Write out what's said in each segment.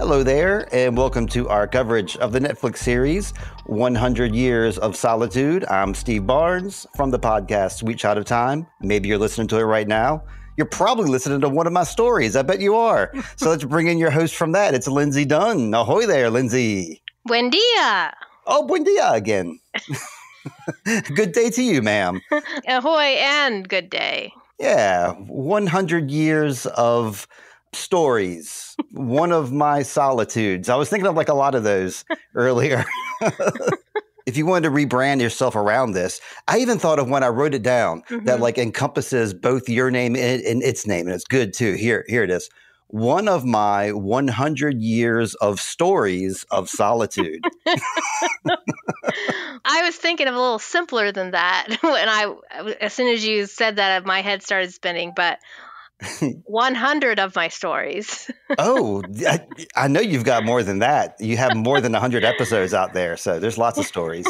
Hello there, and welcome to our coverage of the Netflix series, 100 Years of Solitude. I'm Steve Barnes from the podcast Sweet Shot of Time. Maybe you're listening to it right now. You're probably listening to one of my stories. I bet you are. So let's bring in your host from that. It's Lindsey Dunn. Ahoy there, Lindsey. Buendia. Oh, Buendia again. Good day to you, ma'am. Ahoy and good day. Yeah, 100 years of stories. One of my solitudes. I was thinking of like a lot of those earlier. If you wanted to rebrand yourself around this, I even thought of when I wrote it down that like encompasses both your name and its name. And it's good too. Here it is. One of my 100 years of stories of solitude. I was thinking of a little simpler than that when as soon as you said that, my head started spinning, but 100 of my stories. Oh, I know you've got more than that. You have more than 100 episodes out there, so there's lots of stories.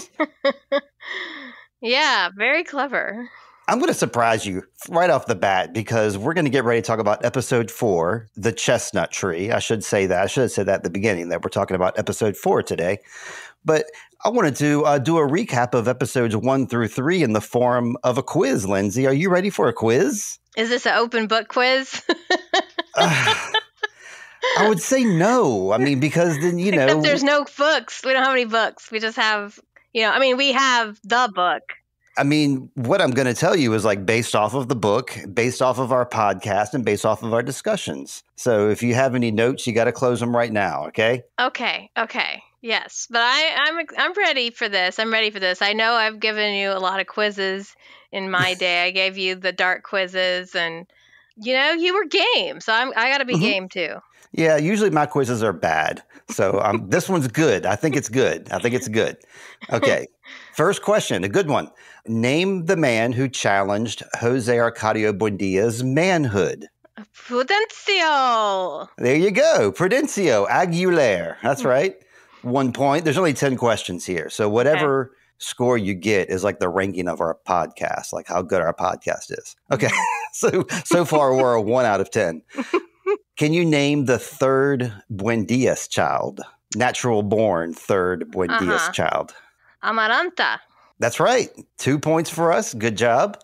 Yeah, very clever. I'm going to surprise you right off the bat because we're going to get ready to talk about episode 4, The Chestnut Tree. I should say that. I should have said that at the beginning, that we're talking about episode 4 today. But I wanted to do a recap of episodes 1 through 3 in the form of a quiz, Lindsey. Are you ready for a quiz? Is this an open book quiz? I would say no. I mean, because then, Except there's no books. We don't have any books. We just have, we have the book. I mean, what I'm going to tell you is like based off of the book, based off of our podcast, and based off of our discussions. So if you have any notes, you got to close them right now, okay? Okay. Yes, but I'm ready for this. I'm ready for this. I know I've given you a lot of quizzes in my day. I gave you the dark quizzes, and you were game. So I got to be game too. Yeah, usually my quizzes are bad. So this one's good. I think it's good. Okay. First question, a good one. Name the man who challenged Jose Arcadio Buendia's manhood. Prudencio. There you go. Prudencio Aguilera. That's right. 1 point. There's only 10 questions here. So whatever score you get is like the ranking of our podcast, like how good our podcast is. Okay. So far we're a 1 out of 10. Can you name the third Buendia's child? Natural born third Buendia's child. Amaranta. That's right. 2 points for us. Good job.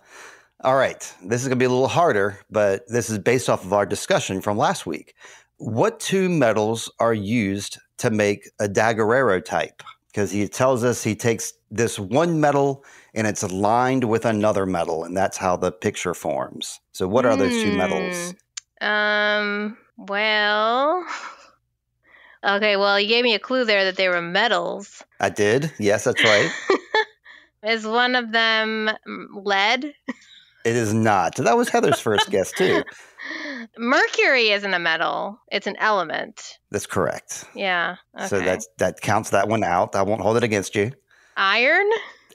All right. This is going to be a little harder, but this is based off of our discussion from last week. What 2 metals are used to make a daguerrero type? Because he tells us he takes this one metal and it's lined with another metal, and that's how the picture forms. So what are those 2 metals? Well... Okay, well, you gave me a clue there that they were metals. I did. Yes, that's right. Is one of them lead? It is not. That was Heather's first guess, too. Mercury isn't a metal. It's an element. That's correct. Yeah. Okay. So that counts that one out. I won't hold it against you. Iron?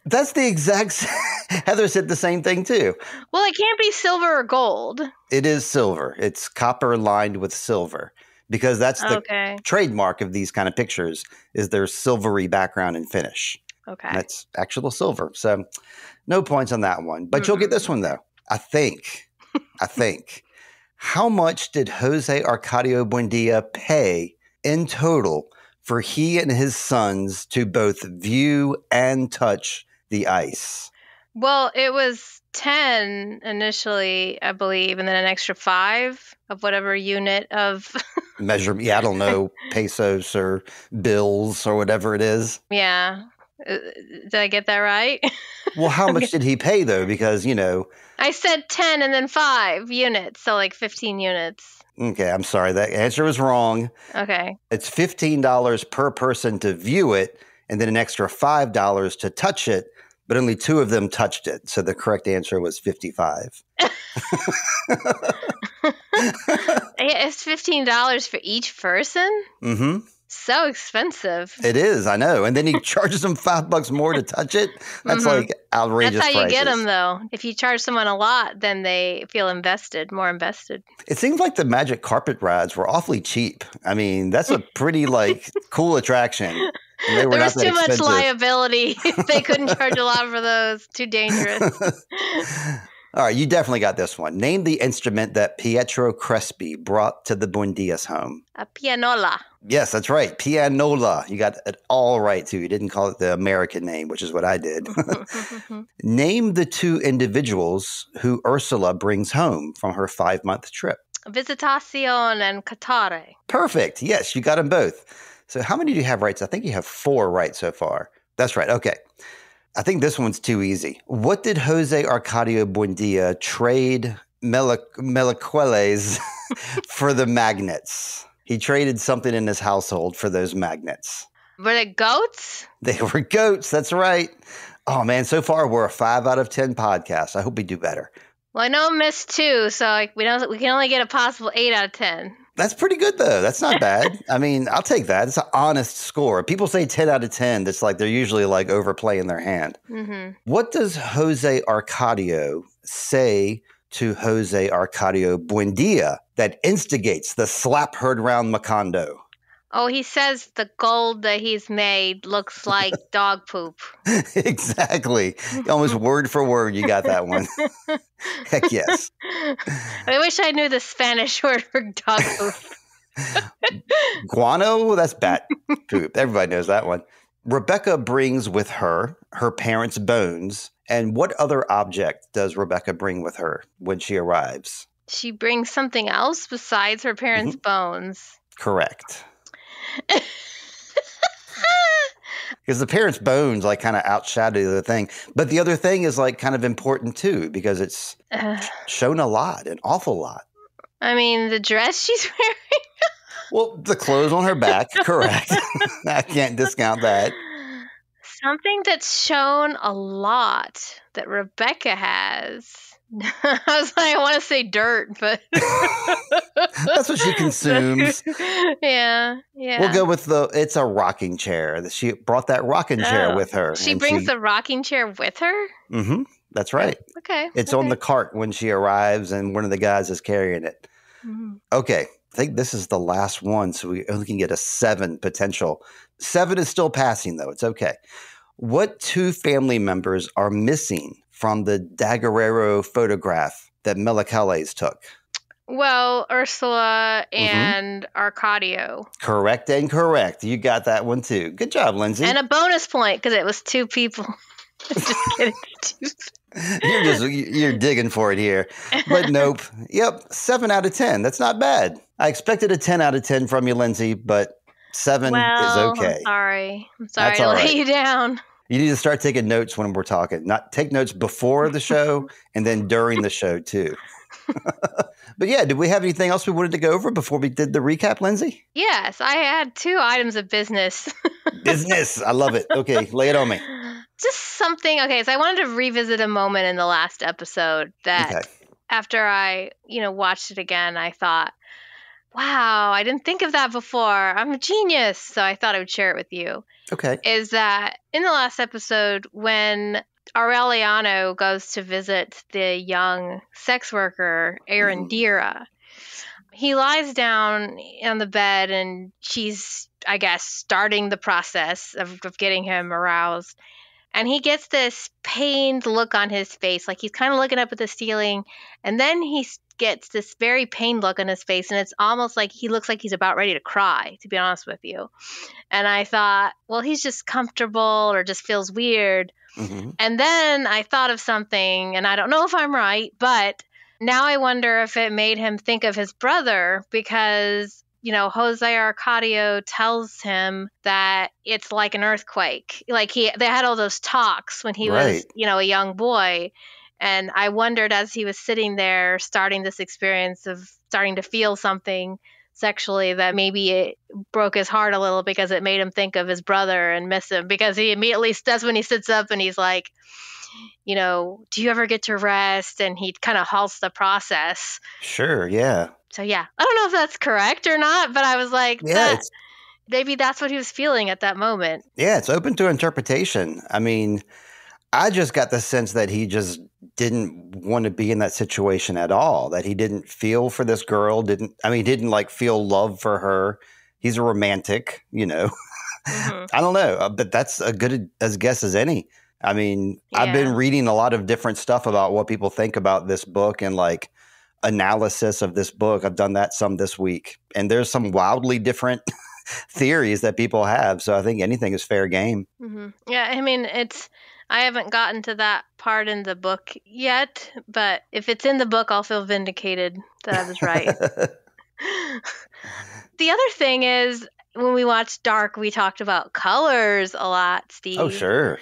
That's the exact... Heather said the same thing, too. Well, it can't be silver or gold. It is silver. It's copper lined with silver. Because that's the trademark of these kind of pictures is their silvery background and finish. Okay. And that's actual silver. So no points on that one. But you'll get this one, though. I think. How much did Jose Arcadio Buendia pay in total for he and his sons to both view and touch the ice? Well, it was 10 initially, I believe, and then an extra 5 of whatever unit of measure. Yeah, I don't know, pesos or bills or whatever it is. Yeah. Did I get that right? Well, how much did he pay, though? Because, I said 10 and then 5 units, so like 15 units. Okay, I'm sorry. That answer was wrong. Okay. It's $15 per person to view it, and then an extra $5 to touch it, but only 2 of them touched it. So the correct answer was 55. It's $15 for each person? Mm-hmm. So expensive. It is, I know. And then he charges them $5 more to touch it. That's like outrageous. That's how you prices. get them, though. If you charge someone a lot, then they feel more invested. It seems like the magic carpet rides were awfully cheap. I mean, that's a pretty cool attraction. There was too much liability. They couldn't charge a lot for those. Too dangerous. All right, you definitely got this one. Name the instrument that Pietro Crespi brought to the Buendia's home. A pianola. Yes, that's right. Pianola. You got it all right, too. You didn't call it the American name, which is what I did. Name the two individuals who Ursula brings home from her 5-month trip. Visitacion and Catare. Perfect. Yes, you got them both. So how many do you have right? I think you have 4 right so far. That's right. Okay. I think this one's too easy. What did Jose Arcadio Buendia trade Melquiades for the magnets? He traded something in his household for those magnets. Were they goats? They were goats. That's right. Oh, man. So far, we're a 5 out of 10 podcast. I hope we do better. Well, I know I missed 2, so we can only get a possible 8 out of 10. That's pretty good, though. That's not bad. I mean, I'll take that. It's an honest score. People say 10 out of 10. That's like they're usually like overplaying their hand. Mm-hmm. What does Jose Arcadio say to Jose Arcadio Buendia that instigates the slap heard round Macondo? Oh, he says the gold that he's made looks like dog poop. Exactly. Almost word for word, you got that one. Heck yes. I wish I knew the Spanish word for dog poop. Guano? That's bat poop. Everybody knows that one. Rebecca brings with her parents' bones. And what other object does Rebecca bring with her when she arrives? She brings something else besides her parents' bones. Correct. Because the parents' bones like kind of outshadow the other thing. But the other thing is like kind of important too because it's shown a lot, an awful lot. I mean, the dress she's wearing? Well, the clothes on her back, correct. I can't discount that. Something that's shown a lot that Rebecca has. I was like, I want to say dirt, but that's what she consumes. Yeah. We'll go with it's a rocking chair. She brought that rocking chair with her. She brings the rocking chair with her? Mm-hmm. That's right. Okay. It's on the cart when she arrives, and one of the guys is carrying it. Mm-hmm. Okay. I think this is the last one, so we only can get a 7 potential. 7 is still passing, though. It's okay. What 2 family members are missing from the Daguerrero photograph that Melquiades took? Well, Ursula and Arcadio. Correct and correct. You got that one too. Good job, Lindsay. And a bonus point because it was 2 people. Just kidding. You're digging for it here. But nope. Yep. 7 out of 10. That's not bad. I expected a 10 out of 10 from you, Lindsay, but 7 is okay. I'm sorry to lay you down. You need to start taking notes when we're talking. Not take notes before the show and then during the show too. But yeah, did we have anything else we wanted to go over before we did the recap, Lindsay? Yes, I had 2 items of business. Business. I love it. Okay, lay it on me. Just something. Okay, so I wanted to revisit a moment in the last episode that after I, watched it again, I thought, wow, I didn't think of that before. I'm a genius. So I thought I would share it with you. Okay. Is that in the last episode when Areliano goes to visit the young sex worker, Arendira, he lies down on the bed and she's, I guess, starting the process of getting him aroused. And he gets this pained look on his face, like he's kind of looking up at the ceiling. And then he gets this very pained look on his face, and it's almost like he looks like he's about ready to cry, to be honest with you. And I thought, well, he's just comfortable or just feels weird. Mm-hmm. And then I thought of something, and I don't know if I'm right, but now I wonder if it made him think of his brother because Jose Arcadio tells him that it's like an earthquake. Like they had all those talks when he was, a young boy. And I wondered as he was sitting there starting this experience of starting to feel something sexually that maybe it broke his heart a little because it made him think of his brother and miss him because he immediately, that's when he sits up and he's like, do you ever get to rest? And he kind of halts the process. Sure. Yeah. So, yeah, I don't know if that's correct or not, but I was like, maybe that's what he was feeling at that moment. Yeah, it's open to interpretation. I mean, I just got the sense that he just didn't want to be in that situation at all, that he didn't feel for this girl, didn't like feel love for her. He's a romantic, Mm-hmm. I don't know, but that's a good as guess as any. I mean, I've been Yeah. reading a lot of different stuff about what people think about this book and like analysis of this book. I've done that some this week. And there's some wildly different theories that people have. So I think anything is fair game. Yeah, I mean, I haven't gotten to that part in the book yet, but if it's in the book, I'll feel vindicated that I was right. The other thing is, when we watched Dark, we talked about colors a lot, Oh, Steve. sure.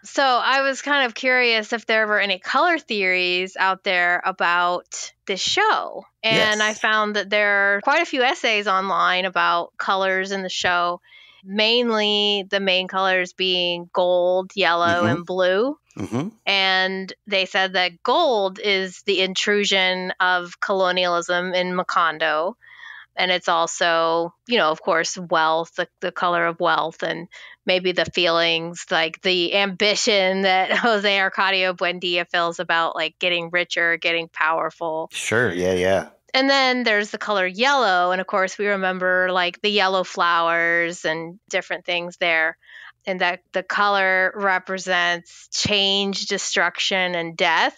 So I was kind of curious if there were any color theories out there about this show. And I Yes. found that there are quite a few essays online about colors in the show, mainly the main colors being gold, yellow, Mm-hmm. and blue. Mm-hmm. And they said that gold is the intrusion of colonialism in Macondo. And it's also, of course, wealth, the color of wealth, and maybe the feelings, like the ambition that Jose Arcadio Buendia feels about like getting richer, getting powerful. Sure. Yeah. Yeah. And then there's the color yellow. And of course, we remember like the yellow flowers and different things there. And that the color represents change, destruction, and death.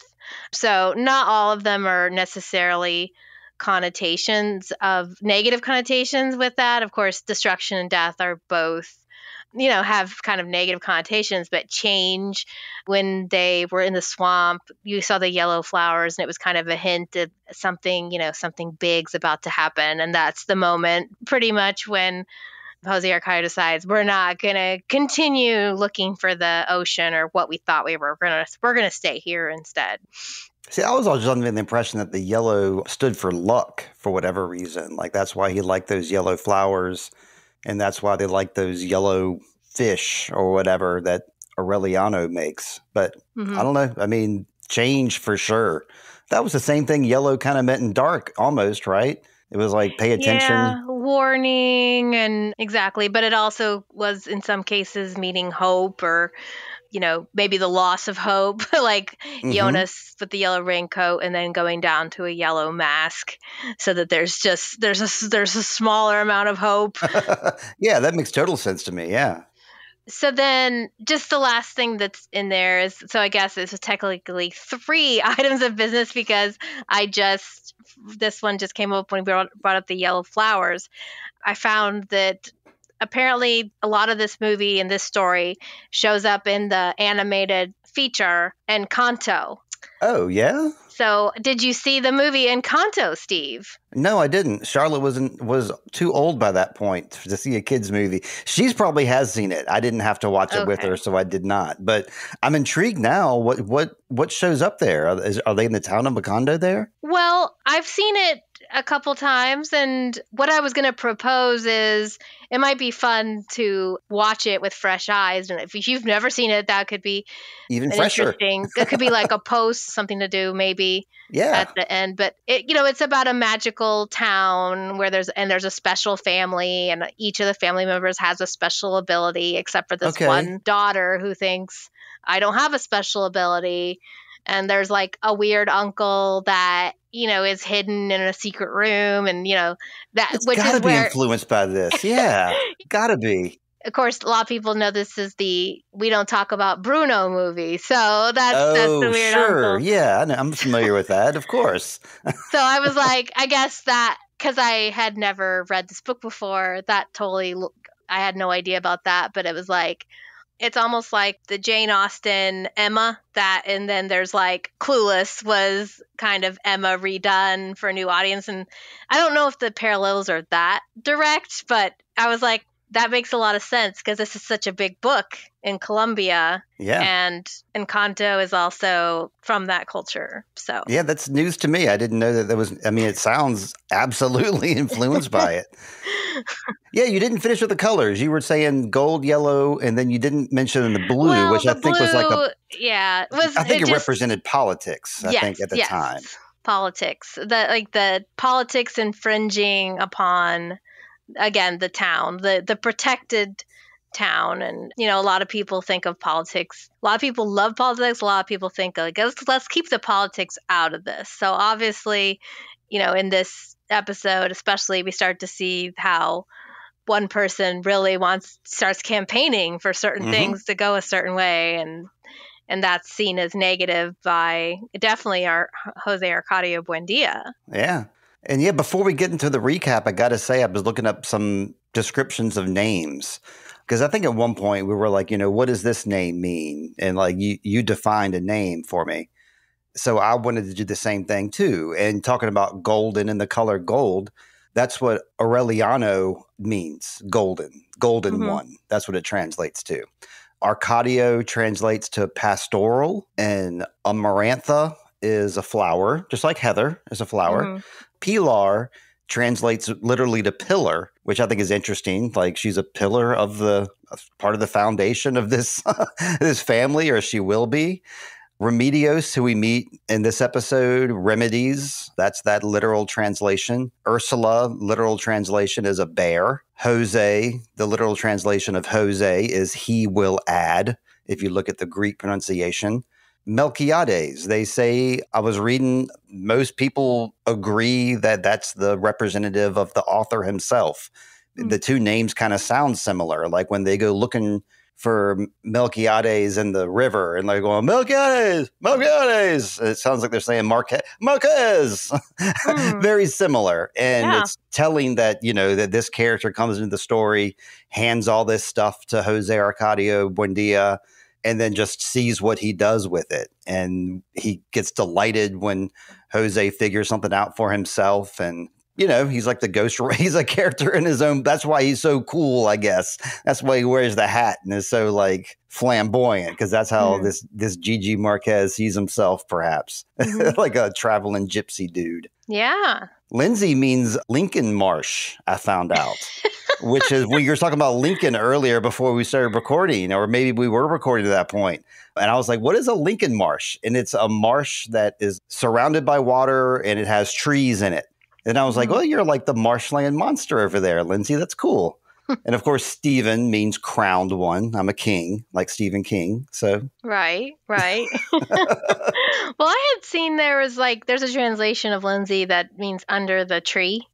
So not all of them are necessarily connotations of negative connotations with that. Of course, destruction and death are both, have kind of negative connotations, but change, when they were in the swamp, you saw the yellow flowers and it was kind of a hint of something, something big's about to happen. And that's the moment pretty much when Jose Arcadio decides we're not going to continue looking for the ocean or what we thought we were going to, we're going to stay here instead. See, I was always under the impression that the yellow stood for luck for whatever reason. Like that's why he liked those yellow flowers, and that's why they like those yellow fish or whatever that Areliano makes. But I don't know. I mean, change for sure. That was the same thing yellow kind of meant in dark almost, right? It was like pay attention. Yeah, warning and exactly. But it also was in some cases meaning hope or, maybe the loss of hope, like Mm-hmm. Jonas with the yellow raincoat and then going down to a yellow mask so that there's a smaller amount of hope. Yeah, that makes total sense to me. Yeah. So then just the last thing that's in there is, so I guess this was technically 3 items of business because this one just came up when we brought up the yellow flowers. I found that apparently a lot of this movie and this story shows up in the animated feature Encanto. Oh, yeah? So did you see the movie Encanto, Steve? No, I didn't. Charlotte was too old by that point to see a kid's movie. She's probably has seen it. I didn't have to watch it with her, so I did not. But I'm intrigued now. What shows up there? Are they in the town of Macondo there? Well, I've seen it a couple times, and what I was going to propose is it might be fun to watch it with fresh eyes. And if you've never seen it, that could be Even an fresher. interesting. It could be like a post, something to do maybe Yeah. at the end. But it's about a magical town where there's a special family, and each of the family members has a special ability, except for this one daughter who thinks I don't have a special ability. And there's like a weird uncle that is hidden in a secret room, and It's gotta be influenced by this. Yeah, gotta be. Of course, a lot of people know this is the We Don't Talk About Bruno movie, so that's the weird sure. uncle. Yeah, I'm familiar with that, of course. So I was like, I guess that because I had never read this book before, that totally I had no idea about that, but it was like. It's almost like the Jane Austen Emma and then there's like Clueless was kind of Emma redone for a new audience. And I don't know if the parallels are that direct, but I was like, that makes a lot of sense because this is such a big book in Colombia. Yeah. And Encanto is also from that culture. So yeah, that's news to me. I didn't know that there was. I mean, it sounds absolutely influenced by it. Yeah, you didn't finish with the colors. You were saying gold, yellow, and then you didn't mention the blue, which I think was like I think it represented politics. I think at the time, politics. The politics infringing upon. Again, the town, the protected town. And, a lot of people think of politics. A lot of people love politics. A lot of people think, like, let's keep the politics out of this. So obviously, in this episode, especially, we start to see how one person really starts campaigning for certain things to go a certain way, and that's seen as negative by definitely our Jose Arcadio Buendia. Yeah. And yeah, before we get into the recap, I got to say, I was looking up some descriptions of names because I think at one point we were like, what does this name mean? And like you defined a name for me. So I wanted to do the same thing too. And talking about golden and the color gold, that's what Areliano means, golden one. That's what it translates to. Arcadio translates to pastoral, and Amarantha is a flower, just like heather is a flower. Pilar translates literally to pillar, which I think is interesting. Like she's a pillar of part of the foundation of this this family, or she will be. Remedios, who we meet in this episode, remedies, that's that literal translation. Ursula, literal translation is a bear. Jose, the literal translation of Jose is he will add, if you look at the Greek pronunciation. Melquiades, they say, I was reading, most people agree that that's the representative of the author himself. The two names kind of sound similar, like when they go looking for Melquiades in the river, and they're going, Melquiades, Melquiades. It sounds like they're saying Marquez. Very similar. And it's telling that, that this character comes into the story, hands all this stuff to Jose Arcadio Buendia, and then just sees what he does with it. And he gets delighted when Jose figures something out for himself. And he's like the ghost. He's a character in his own. That's why he's so cool, I guess. That's why he wears the hat and is so like flamboyant, because that's how this Gigi Marquez sees himself, perhaps. Like a traveling gypsy dude. Yeah. Lindsey means Lincoln Marsh, I found out, which is when you were talking about Lincoln earlier before we started recording, or maybe we were recording at that point. And I was like, what is a Lincoln Marsh? And it's a marsh that is surrounded by water and it has trees in it. And I was like, well, you're like the marshland monster over there, Lindsey. That's cool. And of course, Stephen means crowned one. I'm a king, like Stephen King. So Right. Well, I had seen there's a translation of Lindsey that means under the tree,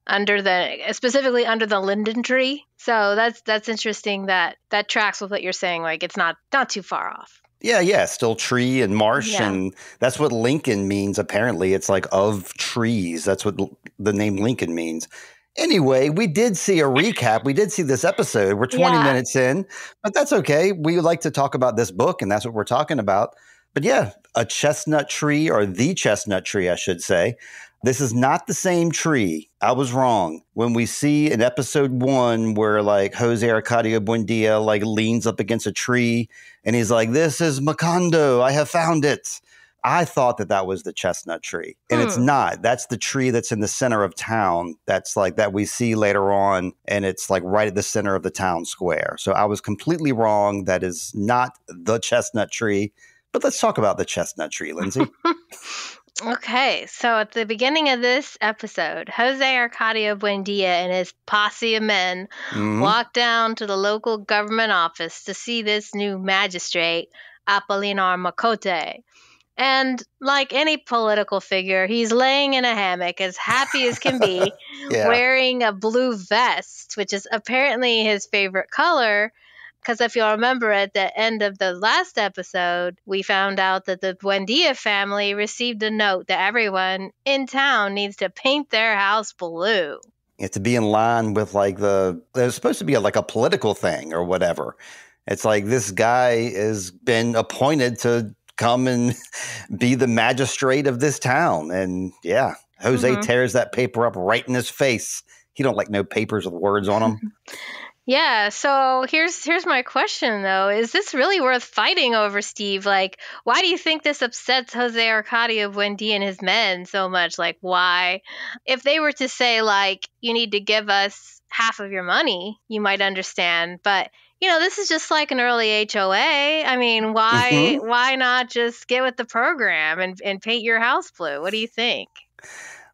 specifically under the linden tree. So that's interesting that tracks with what you're saying. Like it's not too far off. Yeah, still tree and marsh, and that's what Lincoln means, apparently. It's like of trees. That's what the name Lincoln means. Anyway, we did see a recap. We did see this episode. We're 20 minutes in, but that's okay. We like to talk about this book, and that's what we're talking about. But yeah, a chestnut tree, or the chestnut tree, I should say. This is not the same tree. I was wrong. When we see in episode 1 where like Jose Arcadio Buendia like leans up against a tree and he's like, this is Macondo. I have found it. I thought that was the chestnut tree, and it's not. That's the tree that's in the center of town. That's like that we see later on, and it's like right at the center of the town square. So I was completely wrong. That is not the chestnut tree. But let's talk about the chestnut tree, Lindsey. Okay, so at the beginning of this episode, Jose Arcadio Buendia and his posse of men walk down to the local government office to see this new magistrate, Apolinar Moscote. And like any political figure, he's laying in a hammock as happy as can be, wearing a blue vest, which is apparently his favorite color. Because if you'll remember, at the end of the last episode, we found out that the Buendia family received a note that everyone in town needs to paint their house blue. You have to be in line with like there's supposed to be like a political thing or whatever. It's like this guy has been appointed to come and be the magistrate of this town. And yeah, Jose tears that paper up right in his face. He don't like no papers with words on them. Yeah, so here's my question, though. Is this really worth fighting over, Steve? Like, why do you think this upsets Jose Arcadio Buendia and his men so much? Like, why? If they were to say, like, you need to give us half of your money, you might understand. But, this is just like an early HOA. I mean, why not just get with the program and paint your house blue? What do you think?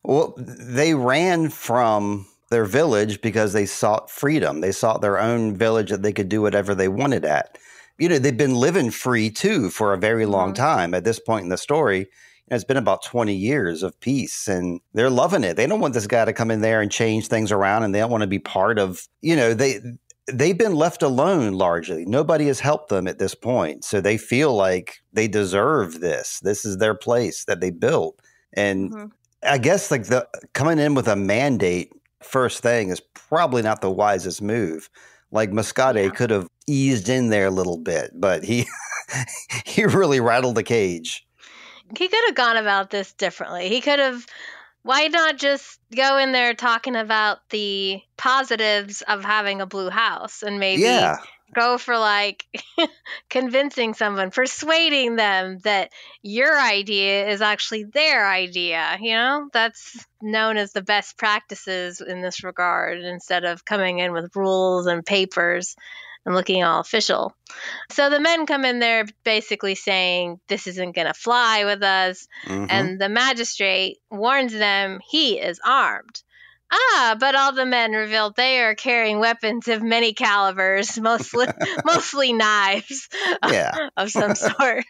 Well, they ran from their village because they sought freedom. They sought their own village that they could do whatever they wanted at. They've been living free too for a very long time. At this point in the story, it's been about 20 years of peace, and they're loving it. They don't want this guy to come in there and change things around, and they don't want to be part of, they've been left alone largely. Nobody has helped them at this point. So they feel like they deserve this. This is their place that they built. And I guess like the coming in with a mandate first thing is probably not the wisest move. Like Moscote could have eased in there a little bit, but he really rattled the cage. He could have gone about this differently. He could have, why not just go in there talking about the positives of having a blue house and maybe go for like convincing someone, persuading them that your idea is actually their idea. That's known as the best practices in this regard, instead of coming in with rules and papers and looking all official. So the men come in there basically saying, this isn't going to fly with us. And the magistrate warns them he is armed. But all the men revealed they are carrying weapons of many calibers, mostly knives of some sort.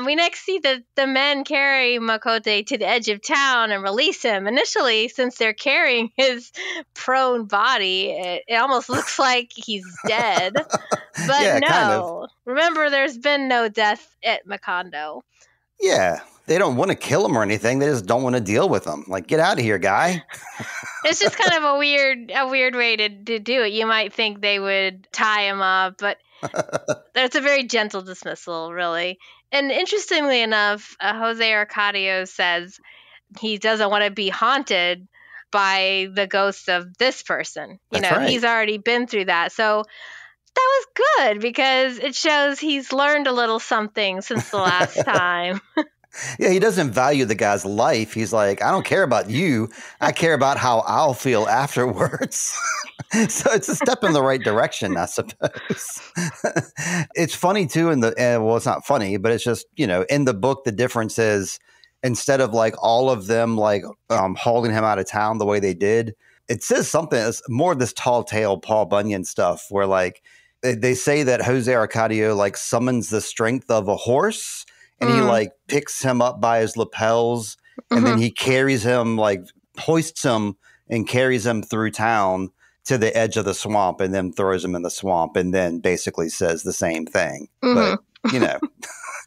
We next see that the men carry Moscote to the edge of town and release him. Initially, since they're carrying his prone body, it almost looks like he's dead. But no. Kind of. Remember, there's been no death at Macondo. Yeah. They don't want to kill him or anything. They just don't want to deal with him. Like, get out of here, guy. It's just kind of a weird way to do it. You might think they would tie him up, but it's a very gentle dismissal, really. And interestingly enough, Jose Arcadio says he doesn't want to be haunted by the ghost of this person. Right. He's already been through that. So that was good because it shows he's learned a little something since the last time. Yeah, he doesn't value the guy's life. He's like, I don't care about you. I care about how I'll feel afterwards. So it's a step in the right direction, I suppose. It's funny, too, it's not funny, but it's just, in the book, the difference is instead of like all of them like hauling him out of town the way they did, it says something. It's more of this tall tale Paul Bunyan stuff where like they say that Jose Arcadio like summons the strength of a horse. And he like picks him up by his lapels and then he carries him, like hoists him and carries him through town to the edge of the swamp and then throws him in the swamp and then basically says the same thing. But,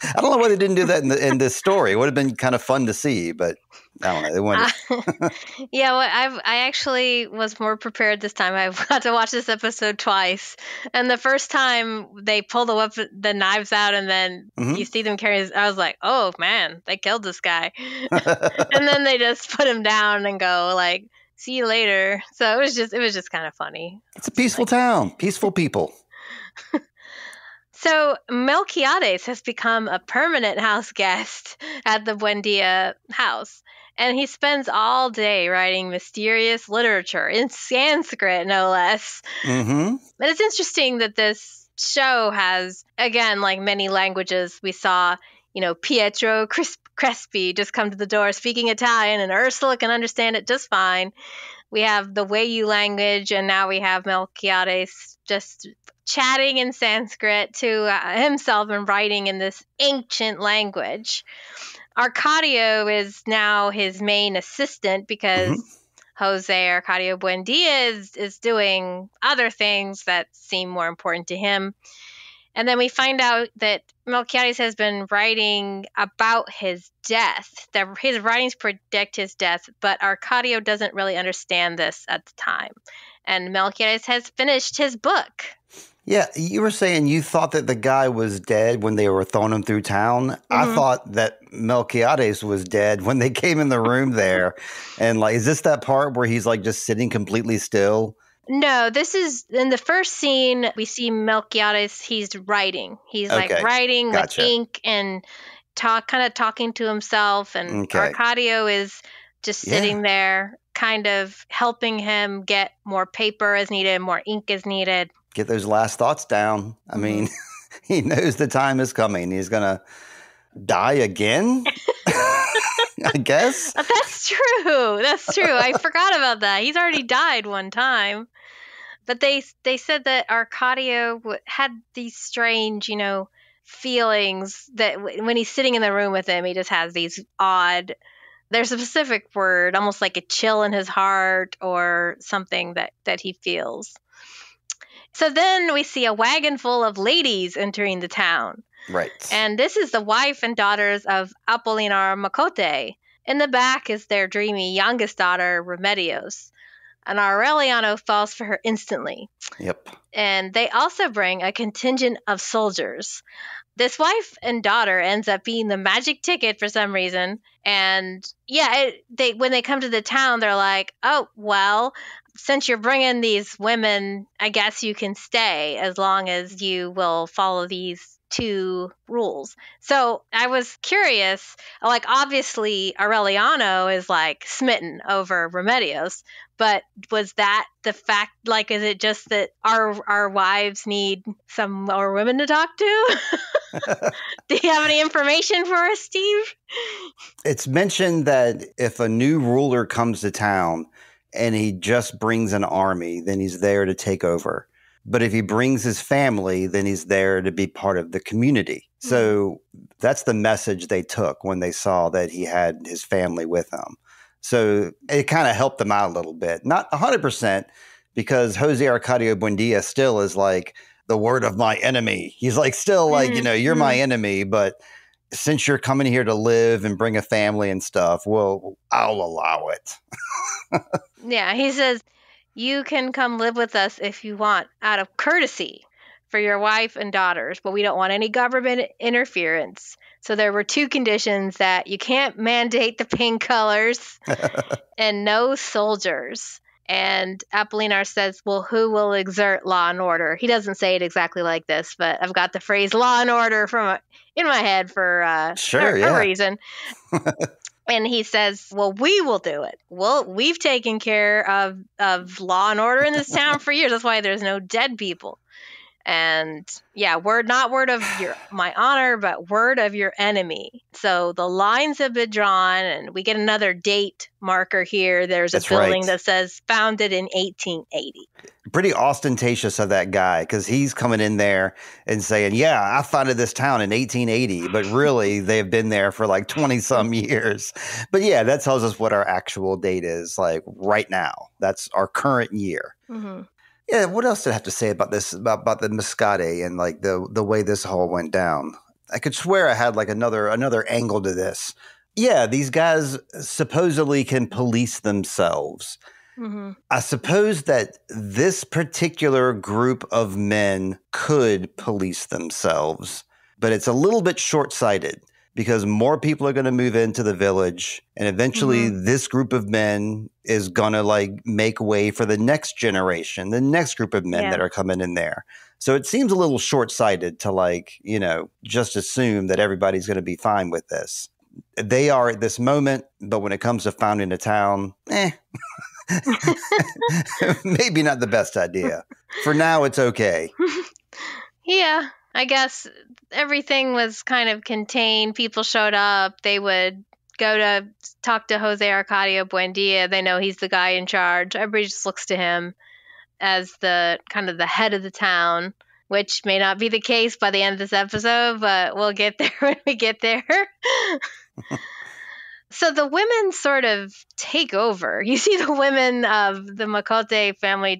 I don't know why they didn't do that in this story. It would have been kind of fun to see, but I don't know. They wanted. Yeah, well, I actually was more prepared this time. I got to watch this episode twice, and the first time they pull the knives out, and then you see them carry. I was like, oh man, they killed this guy, and then they just put him down and go like, see you later. So it was just kind of funny. It's a peaceful town, peaceful people. So Melquiades has become a permanent house guest at the Buendia house, and he spends all day writing mysterious literature in Sanskrit, no less. And it's interesting that this show has, again, like many languages, we saw, Pietro Crespi just come to the door speaking Italian, and Ursula can understand it just fine. We have the Wayu language, and now we have Melquiades just chatting in Sanskrit to himself and writing in this ancient language. Arcadio is now his main assistant because Jose Arcadio Buendia is doing other things that seem more important to him. And then we find out that Melquiades has been writing about his death. That his writings predict his death, but Arcadio doesn't really understand this at the time. And Melquiades has finished his book. Yeah, you were saying you thought that the guy was dead when they were throwing him through town. I thought that Melquiades was dead when they came in the room there. And like, is this that part where he's like just sitting completely still? No, this is in the first scene. We see Melquiades. He's writing. He's like writing with ink and talking to himself. And Arcadio is just sitting there, kind of helping him get more paper as needed, more ink as needed. Get those last thoughts down. I mean, he knows the time is coming. He's going to die again, I guess. That's true. I forgot about that. He's already died one time. But they said that Arcadio had these strange, feelings that when he's sitting in the room with him, he just has these odd, there's a specific word, almost like a chill in his heart or something that he feels. So then we see a wagon full of ladies entering the town. Right. And this is the wife and daughters of Apolinar Moscote. In the back is their dreamy youngest daughter, Remedios. And Areliano falls for her instantly. Yep. And they also bring a contingent of soldiers. This wife and daughter ends up being the magic ticket for some reason. And yeah, when they come to the town, they're like, oh, well, since you're bringing these women, I guess you can stay as long as you will follow these 2 rules. So I was curious, like, obviously Areliano is like smitten over Remedios, but was that the fact, like, is it just that our wives need some more women to talk to? Do you have any information for us, Steve? It's mentioned that if a new ruler comes to town and he just brings an army, then he's there to take over. But if he brings his family, then he's there to be part of the community. Mm-hmm. So that's the message they took when they saw that he had his family with him. So it kind of helped them out a little bit. Not 100%, because Jose Arcadio Buendia still is like the word of my enemy. He's like still like, you're my enemy, but since you're coming here to live and bring a family and stuff, well, I'll allow it. Yeah, he says, you can come live with us if you want, out of courtesy for your wife and daughters, but we don't want any government interference. So there were 2 conditions: that you can't mandate the pink colors and no soldiers. And Apolinar says, well, who will exert law and order? He doesn't say it exactly like this, but I've got the phrase law and order in my head for a reason. And he says, well, we will do it. Well, we've taken care of law and order in this town for years. That's why there's no dead people. And yeah, not word of my honor, but word of your enemy. So the lines have been drawn, and we get another date marker here. There's a building that says founded in 1880. Pretty ostentatious of that guy, because he's coming in there and saying, yeah, I founded this town in 1880, but really they've been there for like 20 some years. But yeah, that tells us what our actual date is, like right now. That's our current year. Mm-hmm. Yeah, what else did I have to say about this, about the Moscote and like the way this all went down? I could swear I had like another angle to this. Yeah, these guys supposedly can police themselves. Mm-hmm. I suppose that this particular group of men could police themselves, but it's a little bit short-sighted, because more people are going to move into the village, and eventually this group of men is going to like make way for the next generation, the next group of men that are coming in there. So it seems a little short-sighted to like, just assume that everybody's going to be fine with this. They are at this moment, but when it comes to founding a town, maybe not the best idea. For now, it's okay. Yeah. I guess everything was kind of contained. People showed up. They would go to talk to Jose Arcadio Buendia. They know he's the guy in charge. Everybody just looks to him as the kind of the head of the town, which may not be the case by the end of this episode, but we'll get there when we get there. So the women sort of take over. You see the women of the Moscote family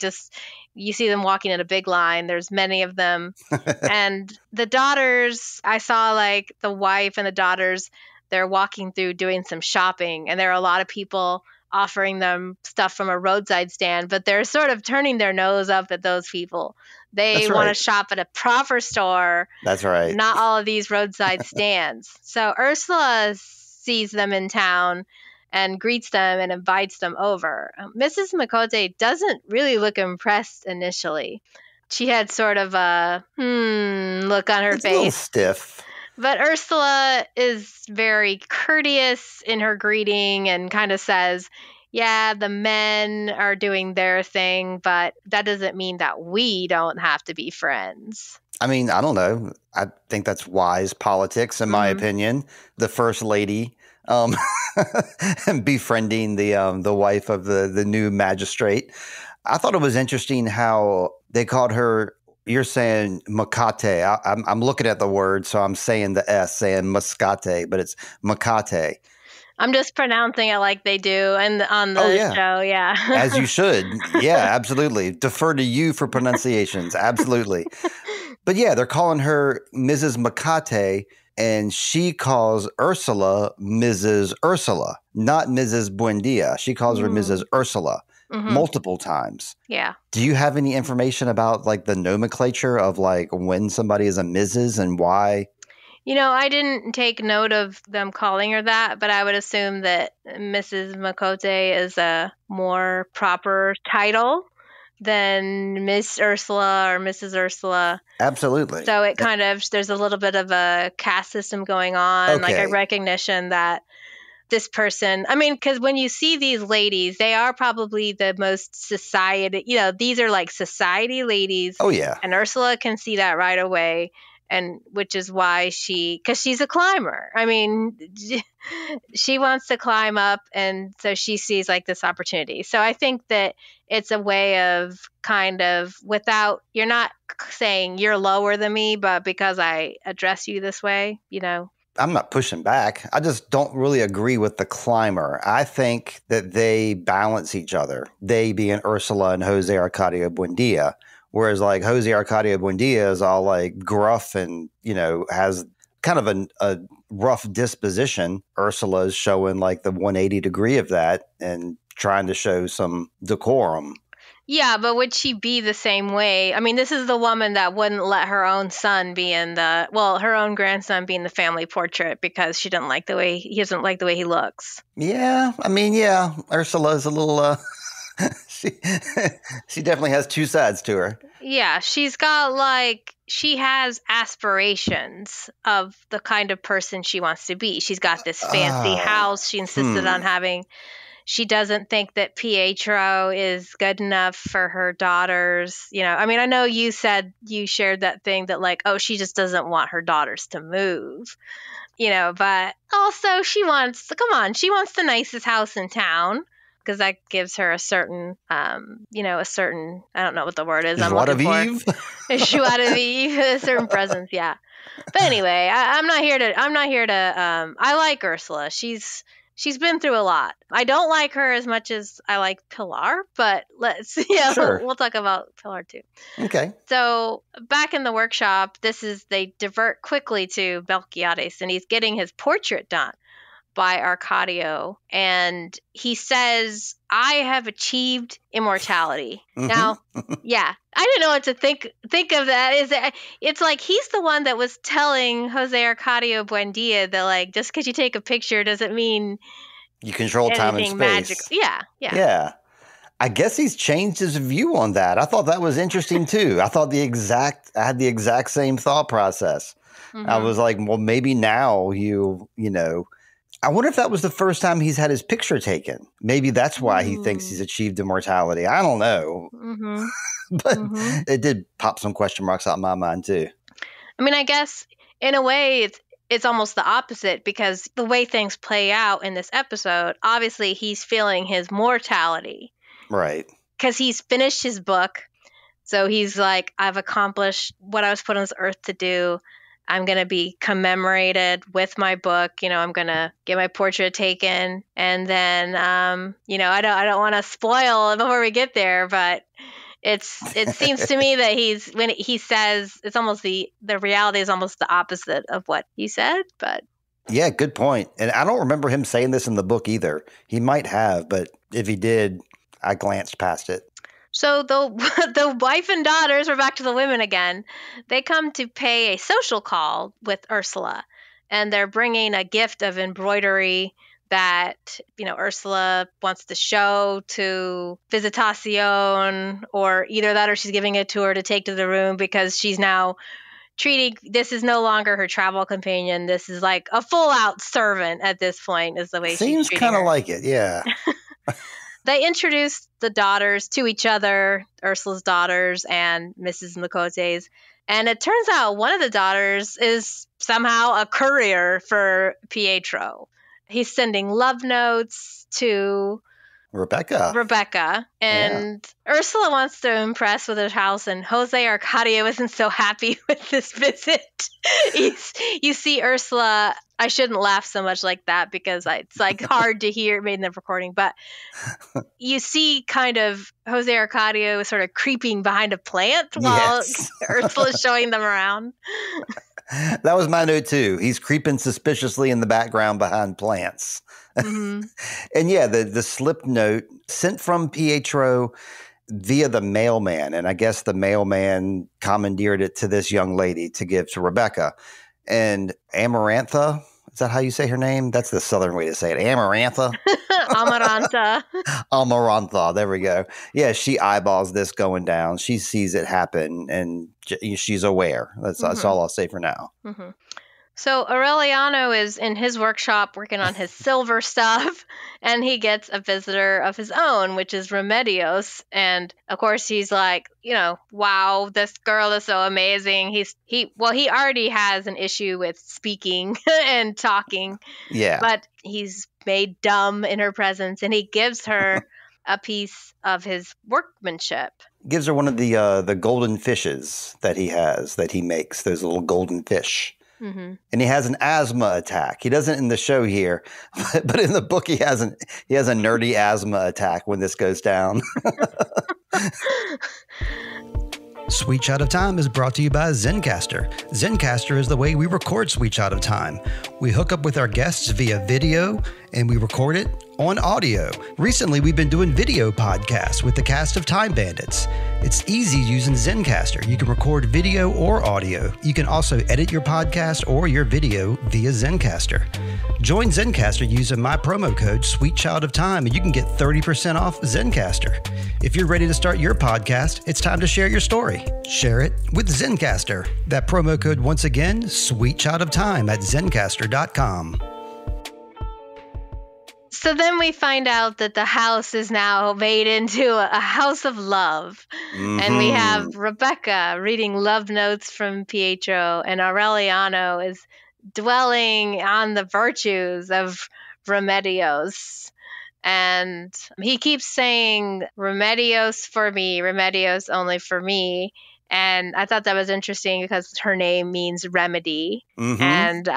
you see them walking in a big line. There's many of them. And the daughters, I saw like the wife and the daughters, they're walking through doing some shopping. And there are a lot of people offering them stuff from a roadside stand, but they're sort of turning their nose up at those people. They want to shop at a proper store. That's right. Not all of these roadside stands. So Ursula sees them in town and greets them and invites them over. Mrs. Moscote doesn't really look impressed initially. She had sort of a look on her face. A little stiff. But Ursula is very courteous in her greeting and kind of says, yeah, the men are doing their thing, but that doesn't mean that we don't have to be friends. I mean, I don't know. I think that's wise politics, in my opinion. The first lady befriending the wife of the new magistrate. I thought it was interesting how they called her You're saying Moscote. I'm looking at the word, so I'm saying the S, saying Moscote, but it's Moscote. I'm just pronouncing it like they do and on Oh, the yeah. show. Yeah. As you should. Yeah, absolutely. Defer to you for pronunciations. Absolutely. But yeah, they're calling her Mrs. Moscote, and she calls Ursula Mrs. Ursula, not Mrs. Buendia. She calls her Mrs. Ursula multiple times. Yeah. Do you have any information about like the nomenclature of like when somebody is a Mrs. and why? I didn't take note of them calling her that, but I would assume that Mrs. Moscote is a more proper title than Miss Ursula or Mrs. Ursula. Absolutely. So it kind of, there's a little bit of a caste system going on, like a recognition that this person, because when you see these ladies, they are probably the most society, these are like society ladies. Oh, yeah. And Ursula can see that right away. And which is why because she's a climber. She wants to climb up. And so she sees like this opportunity. So I think that it's a way of kind of you're not saying you're lower than me, but because I address you this way, I'm not pushing back. I just don't really agree with the climber. I think that they balance each other. They being Ursula and Jose Arcadio Buendia. Whereas like Jose Arcadio Buendia is all like gruff and, has kind of a rough disposition. Ursula is showing like the 180 degree of that and trying to show some decorum. Yeah, but would she be the same way? This is the woman that wouldn't let her own son be her own grandson be in the family portrait because he doesn't like the way he looks. Yeah, yeah. Ursula is a little, she definitely has two sides to her. Yeah, she has aspirations of the kind of person she wants to be. She's got this fancy house she insisted on having. She doesn't think that Pietro is good enough for her daughters. I know you said you shared that thing that like, oh, she just doesn't want her daughters to move, but also she wants the nicest house in town because that gives her a certain, I don't know what the word is. Joie de vivre? Joie de vivre, a certain presence. Yeah. But anyway, I'm not here to, I like Ursula. She's been through a lot. I don't like her as much as I like Pilar, but Sure. We'll talk about Pilar too. Okay. So back in the workshop, they divert quickly to Melquiades, and he's getting his portrait done by Arcadio, and he says, "I have achieved immortality." Now, yeah, I didn't know what to think of that. It's like he's the one that was telling Jose Arcadio Buendia that like just because you take a picture doesn't mean you control time and space. Magic. Yeah. I guess he's changed his view on that. I thought that was interesting too. I had the exact same thought process. I was like, well, maybe now I wonder if that was the first time he's had his picture taken. Maybe that's why he thinks he's achieved immortality. I don't know. But it did pop some question marks out in my mind too. I guess in a way it's almost the opposite because the way things play out in this episode, obviously he's feeling his mortality. Right. Because he's finished his book. So he's like, I've accomplished what I was put on this earth to do. I'm going to be commemorated with my book. I'm going to get my portrait taken. And then, I don't want to spoil before we get there, but it seems to me that when he says it's almost the reality is almost the opposite of what he said, but. Yeah, good point. And I don't remember him saying this in the book either. He might have, but if he did, I glanced past it. So the wife and daughters, we're back to the women again. They come to pay a social call with Ursula, and they're bringing a gift of embroidery that, Ursula wants to show to Visitacion, or either that or she's giving it to her to take to the room because she's now this is no longer her travel companion. This is like a full out servant at this point is the way she's treating her. Seems kind of like it, yeah. They introduced the daughters to each other, Ursula's daughters and Mrs. Moscote's. And it turns out one of the daughters is somehow a courier for Pietro. He's sending love notes to Rebecca. And Ursula wants to impress with her house, and Jose Arcadio isn't so happy with this visit. You see Ursula, I shouldn't laugh so much like that because it's like hard to hear made in the recording, but you see kind of Jose Arcadio sort of creeping behind a plant while Ursula is showing them around. That was my note too. He's creeping suspiciously in the background behind plants. Mm-hmm. And yeah, the slip note sent from Pietro via the mailman. And I guess the mailman commandeered it to this young lady to give to Rebecca. And Amarantha, is that how you say her name? That's the southern way to say it. Amarantha? Amaranta. Amarantha. There we go. Yeah, she eyeballs this going down. She sees it happen, and she's aware. That's all I'll say for now. Mm-hmm. So Areliano is in his workshop working on his silver stuff, and he gets a visitor of his own, which is Remedios. And of course, he's like, wow, this girl is so amazing. He already has an issue with speaking and talking. Yeah. But he's made dumb in her presence, and he gives her a piece of his workmanship. Gives her one of the golden fishes that he makes, those little golden fish. Mm-hmm. And he has an asthma attack. He doesn't in the show here, but in the book he has a nerdy asthma attack when this goes down. Sweet Shot of Time is brought to you by Zencastr. Zencastr is the way we record Sweet Shot of Time. We hook up with our guests via video and we record it on audio. Recently, we've been doing video podcasts with the cast of Time Bandits. It's easy using Zencastr. You can record video or audio. You can also edit your podcast or your video via Zencastr. Join Zencastr using my promo code Sweet Child of Time, and you can get 30% off Zencastr. If you're ready to start your podcast, it's time to share your story. Share it with Zencastr. That promo code once again, Sweet Child of Time at Zencastr.com. So then we find out that the house is now made into a house of love. Mm-hmm. And we have Rebecca reading love notes from Pietro, and Areliano is dwelling on the virtues of Remedios. And he keeps saying, Remedios for me, Remedios only for me. And I thought that was interesting because her name means remedy. Mm-hmm. And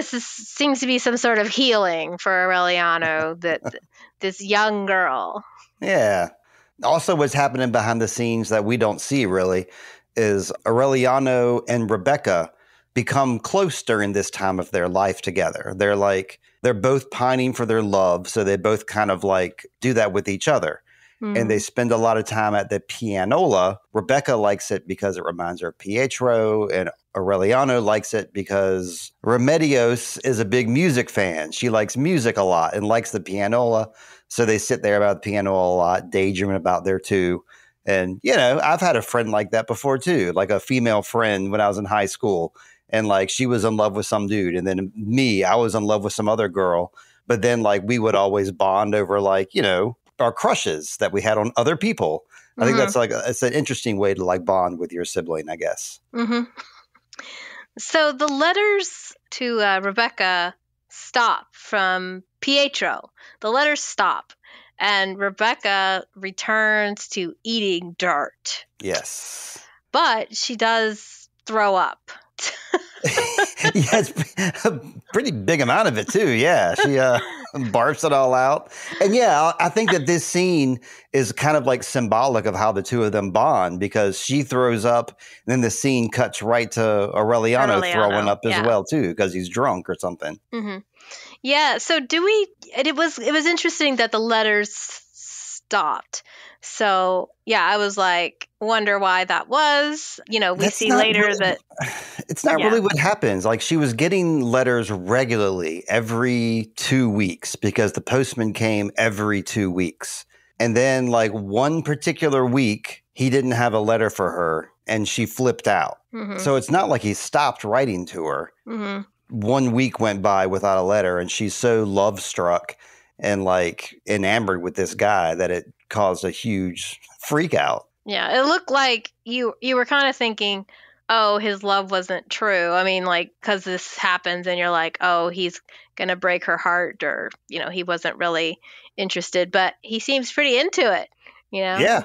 seems to be some sort of healing for Areliano, this young girl. Yeah. Also, what's happening behind the scenes that we don't see really is Areliano and Rebecca become close during this time of their life together. They're both pining for their love, so they both kind of like do that with each other. And they spend a lot of time at the pianola. Rebecca likes it because it reminds her of Pietro, and Areliano likes it because Remedios is a big music fan. She likes music a lot and likes the pianola. So they sit there about the pianola a lot, daydreaming about there too. And, I've had a friend like that before too, like a female friend when I was in high school. And like she was in love with some dude. And then I was in love with some other girl. But then like we would always bond over like, our crushes that we had on other people. I think that's it's an interesting way to like bond with your sibling, I guess. Mm-hmm. So the letters to Rebecca stop from Pietro. The letters stop, and Rebecca returns to eating dirt. Yes. But she does throw up. Yeah, it's a pretty big amount of it too. Yeah, she barfs it all out. And yeah, I think that this scene is kind of like symbolic of how the two of them bond, because she throws up, and then the scene cuts right to Areliano throwing up as well too, because he's drunk or something. Mm-hmm. Yeah. So it was interesting that the letters stopped. So yeah, I was like, wonder why that was. We see later that it's not really what happens. Like she was getting letters regularly every 2 weeks because the postman came every 2 weeks. And then like one particular week, he didn't have a letter for her and she flipped out. Mm-hmm. So it's not like he stopped writing to her. Mm-hmm. 1 week went by without a letter, and she's so love struck and like enamored with this guy that it caused a huge freak out. Yeah, it looked like you were kind of thinking, oh, his love wasn't true. I mean, like, because this happens and you're like, oh, he's going to break her heart, or, he wasn't really interested, but he seems pretty into it, you know? Yeah.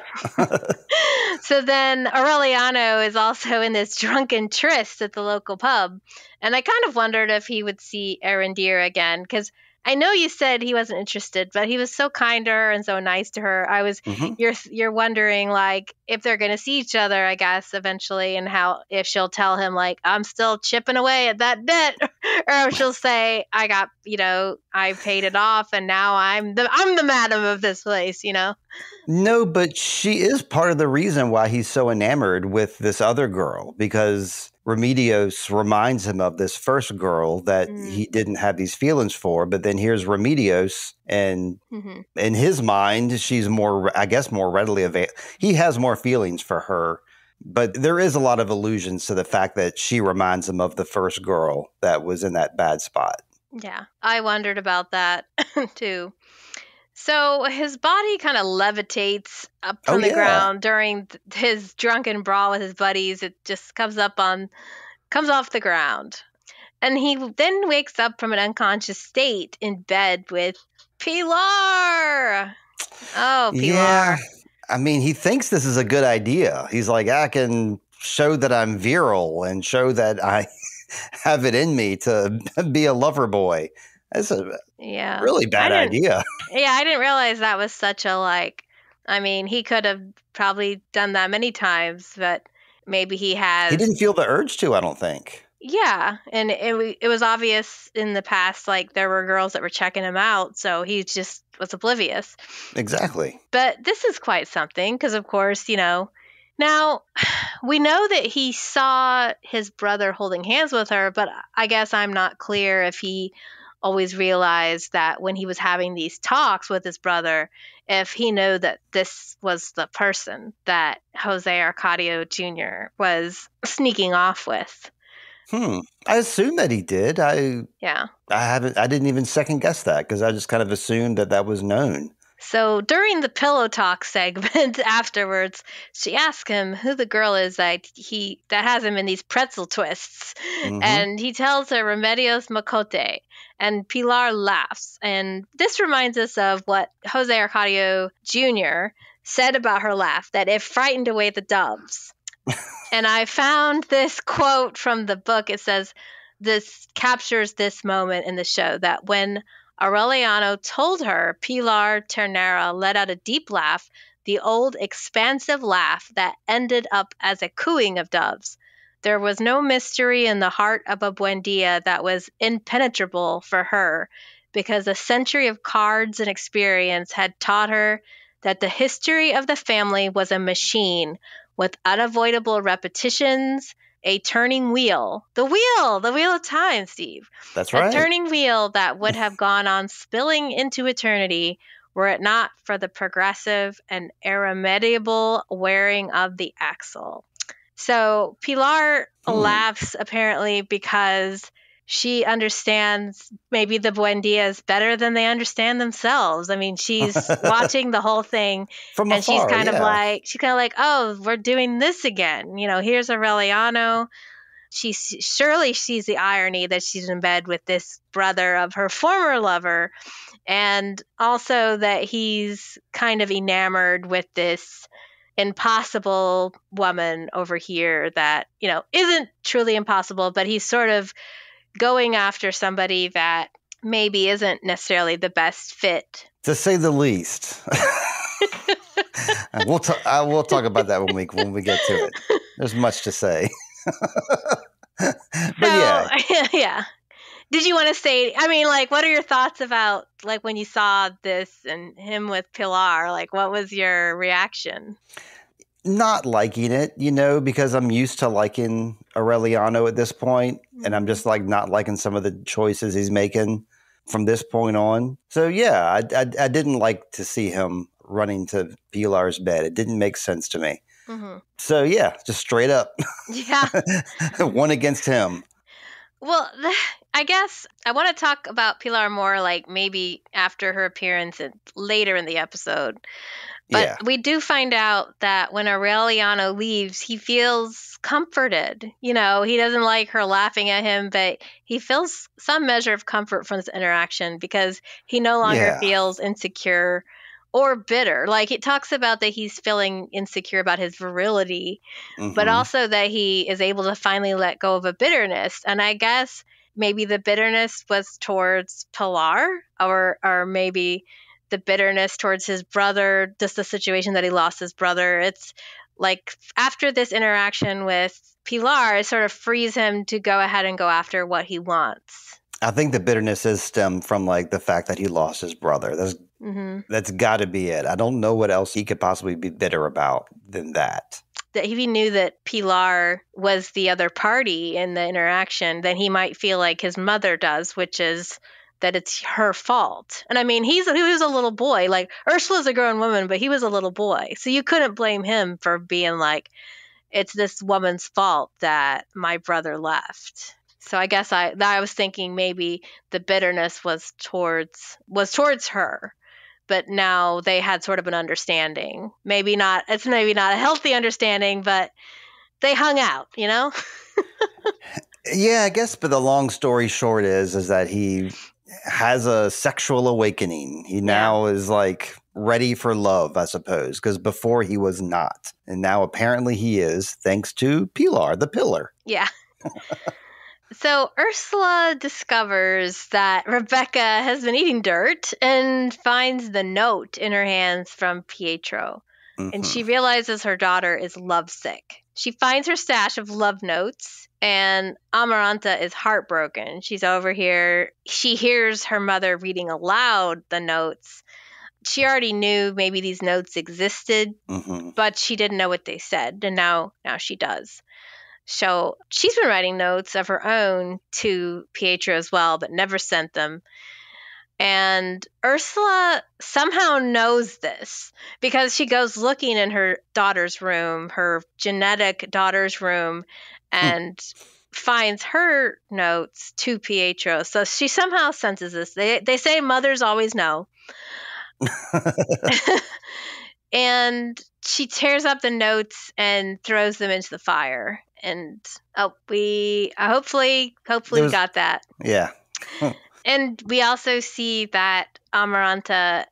So then Aureliano is also in this drunken tryst at the local pub. And I kind of wondered if he would see Arendir again, because I know you said he wasn't interested, but he was so kind to her and so nice to her. Hmm. You're wondering, like, if they're going to see each other, I guess, eventually, and how, if she'll tell him, like, I'm still chipping away at that debt, or if she'll say, I got, I paid it off, and now I'm the madam of this place, No, but she is part of the reason why he's so enamored with this other girl, because Remedios reminds him of this first girl that he didn't have these feelings for. But then here's Remedios, and in his mind, she's more, I guess, more readily available. He has more feelings for her. But there is a lot of allusions to the fact that she reminds him of the first girl that was in that bad spot. Yeah, I wondered about that too. So his body kind of levitates up from the ground during his drunken brawl with his buddies. It just comes off the ground. And he then wakes up from an unconscious state in bed with Pilar. Oh, Pilar. Yeah. I mean, he thinks this is a good idea. He's like, I can show that I'm virile and show that I have it in me to be a lover boy. That's a really bad idea. Yeah, I didn't realize that was such a, he could have probably done that many times, but maybe he has. He didn't feel the urge to, I don't think. Yeah, and it was obvious in the past, like, there were girls that were checking him out, so he just was oblivious. Exactly. But this is quite something, because, of course, now we know that he saw his brother holding hands with her, but I guess I'm not clear if he always realized that when he was having these talks with his brother, if he knew that this was the person that Jose Arcadio Jr. was sneaking off with. I assume that he did. I didn't even second guess that, because I just kind of assumed that was known. So during the pillow talk segment afterwards, she asked him who the girl is that has him in these pretzel twists. And he tells her Remedios Moscote. And Pilar laughs. And this reminds us of what Jose Arcadio Jr. said about her laugh, that it frightened away the doves. And I found this quote from the book. It says, this captures this moment in the show, that when Areliano told her, Pilar Ternera let out a deep laugh, the old expansive laugh that ended up as a cooing of doves. There was no mystery in the heart of a Buendia that was impenetrable for her, because a century of cards and experience had taught her that the history of the family was a machine with unavoidable repetitions, a turning wheel. The wheel of time, Steve. That's right. A turning wheel that would have gone on spilling into eternity were it not for the progressive and irremediable wearing of the axle. So Pilar laughs apparently because she understands maybe the Buendias better than they understand themselves. I mean, she's watching the whole thing from and afar, she's kind of like, oh, we're doing this again. Here's Areliano. She surely sees the irony that she's in bed with this brother of her former lover, and also that he's kind of enamored with this impossible woman over here that, isn't truly impossible, but he's sort of going after somebody that maybe isn't necessarily the best fit. To say the least. We'll talk about that when we get to it. There's much to say. But yeah. Did you want to say, what are your thoughts about, when you saw this and him with Pilar, what was your reaction? Not liking it, because I'm used to liking Areliano at this point, and I'm just not liking some of the choices he's making from this point on. So yeah, I didn't like to see him running to Pilar's bed. It didn't make sense to me. So yeah, just straight up. Yeah. One against him. Well, I guess I want to talk about Pilar more, maybe after her appearance later in the episode. But Yeah. we do find out that when Areliano leaves, he feels comforted. You know, he doesn't like her laughing at him, but he feels some measure of comfort from this interaction because he no longer Yeah. feels insecure or bitter. Like, it talks about that he's feeling insecure about his virility, but Mhm. also that he is able to finally let go of a bitterness. And I guess maybe the bitterness was towards Pilar, or maybe the bitterness towards his brother, just the situation that he lost his brother. It's like after this interaction with Pilar, it sort of frees him to go ahead and go after what he wants. I think the bitterness is stemmed from like the fact that he lost his brother. That's got to be it. I don't know what else he could possibly be bitter about than that. That if he knew that Pilar was the other party in the interaction, then he might feel like his mother does, which is that it's her fault. And I mean, he was a little boy. Like, Ursula's a grown woman, but he was a little boy. So you couldn't blame him for being like, it's this woman's fault that my brother left. So I guess I was thinking maybe the bitterness was towards her. But now they had sort of an understanding. It's maybe not a healthy understanding, but they hung out, you know? Yeah, I guess, but the long story short is that he has a sexual awakening. He now is like ready for love, I suppose, because before he was not. And now apparently he is, thanks to Pilar, the pillar. Yeah. So Ursula discovers that Rebecca has been eating dirt and finds the note in her hands from Pietro. And she realizes her daughter is lovesick. She finds her stash of love notes, and Amaranta is heartbroken. She's over here. She hears her mother reading aloud the notes. She already knew maybe these notes existed, but she didn't know what they said. And now she does. So she's been writing notes of her own to Pietro as well, but never sent them. And Ursula somehow knows this because she goes looking in her daughter's room, her genetic daughter's room, and finds her notes to Pietro. So she somehow senses this. They say mothers always know. And she tears up the notes and throws them into the fire. And we hopefully got that. Yeah. And we also see that Amaranta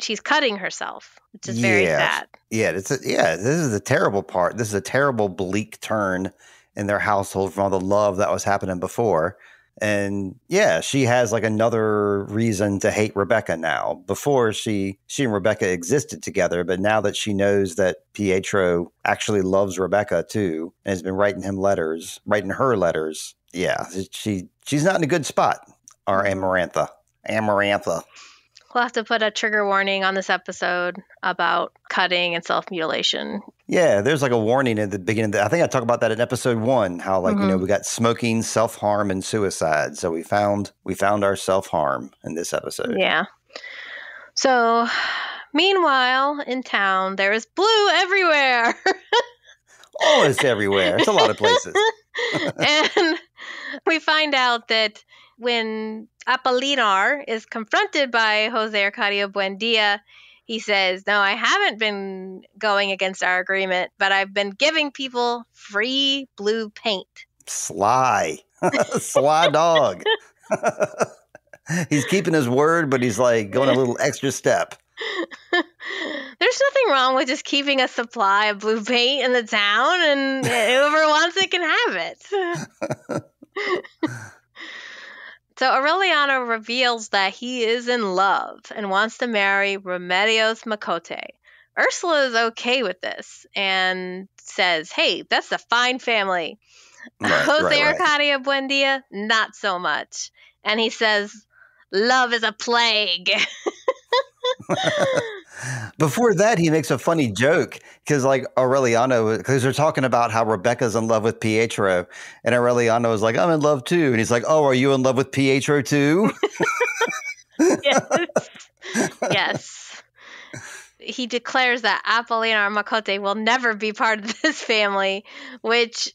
she's cutting herself, which is very sad. Yeah, this is a terrible part. This is a terrible bleak turn in their household from all the love that was happening before. And yeah, she has like another reason to hate Rebecca now. Before she and Rebecca existed together, but now that she knows that Pietro actually loves Rebecca too and has been writing her letters, yeah, she's not in a good spot. Our Amarantha. We'll have to put a trigger warning on this episode about cutting and self-mutilation. Yeah, there's like a warning at the beginning. I think I talked about that in episode 1, how like, we got smoking, self-harm, and suicide. So we found our self-harm in this episode. Yeah. So meanwhile, in town, there is blue everywhere. Almost everywhere. It's a lot of places. And we find out that when Apolinar is confronted by Jose Arcadio Buendia, he says, no, I haven't been going against our agreement, but I've been giving people free blue paint. Sly. Sly dog. He's keeping his word, but he's like going a little extra step. There's nothing wrong with just keeping a supply of blue paint in the town, and whoever wants it can have it. So Areliano reveals that he is in love and wants to marry Remedios Moscote. Ursula is okay with this and says, hey, that's a fine family. Jose Arcadio Buendia, not so much. And he says, love is a plague. Before that, he makes a funny joke because, like, Areliano, because they're talking about how Rebecca's in love with Pietro, and Areliano is like, I'm in love too. And he's like, oh, are you in love with Pietro too? Yes. He declares that Apolinar Moscote will never be part of this family, which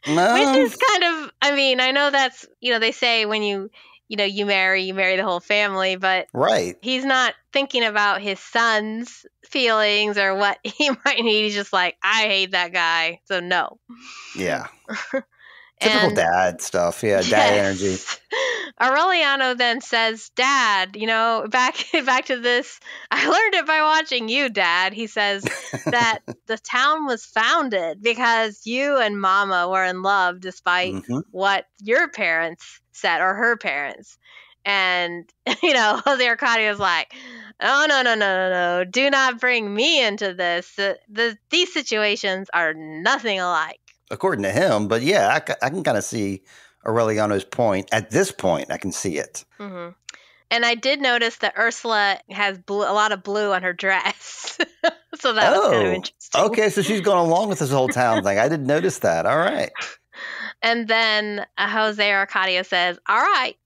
is kind of, I mean, I know that's, they say when you you marry the whole family, but Right. he's not thinking about his son's feelings or what he might need. He's just like, I hate that guy, so no. Yeah. Typical dad stuff. Yeah, dad energy. Areliano then says, Dad, back to this. I learned it by watching you, Dad. He says that the town was founded because you and Mama were in love despite what your parents said or her parents. And, Jose Arcadio's like, oh, no. Do not bring me into this. These situations are nothing alike. According to him, but yeah, I can kind of see Areliano's point. At this point, I can see it. Mm-hmm. And I did notice that Ursula has a lot of blue on her dress. So that was kind of interesting. Okay, so she's going along with this whole town thing. I didn't notice that. All right. And then Jose Arcadio says, all right,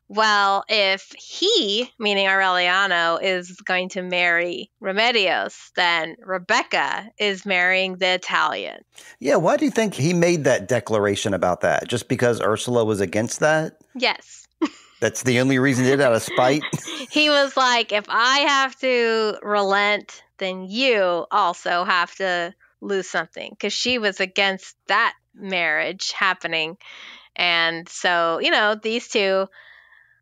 well, if he, meaning Areliano, is going to marry Remedios, then Rebecca is marrying the Italian. Yeah, why do you think he made that declaration about that? Just because Ursula was against that? Yes. That's the only reason he did it, out of spite? He was like, if I have to relent, then you also have to lose something. Because she was against that marriage happening. And so, these two,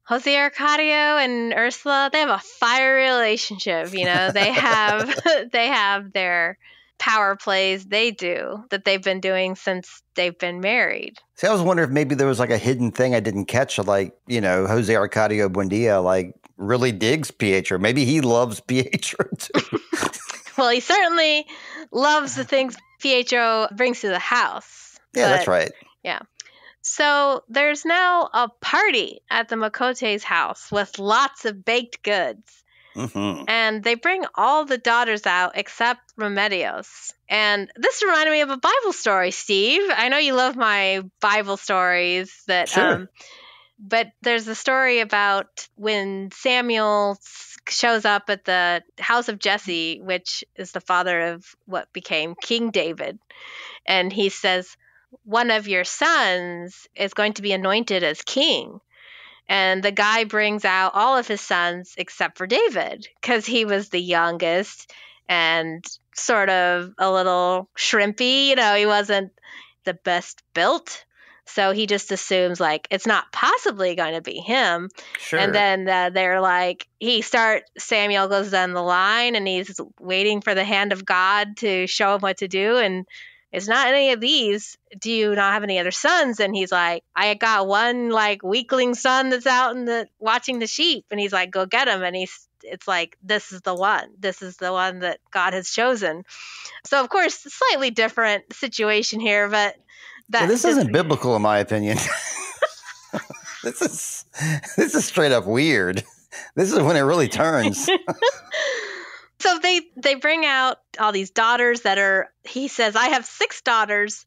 Jose Arcadio and Ursula, they have a fiery relationship. They have their power plays that they've been doing since they've been married. See, I was wondering if maybe there was like a hidden thing I didn't catch, like, Jose Arcadio Buendia, like, really digs Pietro. Maybe he loves Pietro too. Well, he certainly loves the things Pietro brings to the house. Yeah, that's right. Yeah. So there's now a party at the Moscote's house with lots of baked goods. Mm-hmm. And they bring all the daughters out except Remedios. And this reminded me of a Bible story, Steve. I know you love my Bible stories. Sure. But there's a story about when Samuel shows up at the house of Jesse, which is the father of what became King David. And he says, one of your sons is going to be anointed as king. And the guy brings out all of his sons except for David because he was the youngest and sort of a little shrimpy. He wasn't the best built. So he just assumes, like, it's not possibly going to be him. Sure. And then they're like, Samuel goes down the line and he's waiting for the hand of God to show him what to do. And it's not any of these. Do you not have any other sons? And he's like, I got one like weakling son that's out watching the sheep. And he's like, go get him. And it's like, this is the one. This is the one that God has chosen. So of course, slightly different situation here, but this isn't biblical in my opinion. This is straight up weird. This is when it really turns. So they bring out all these daughters he says, I have 6 daughters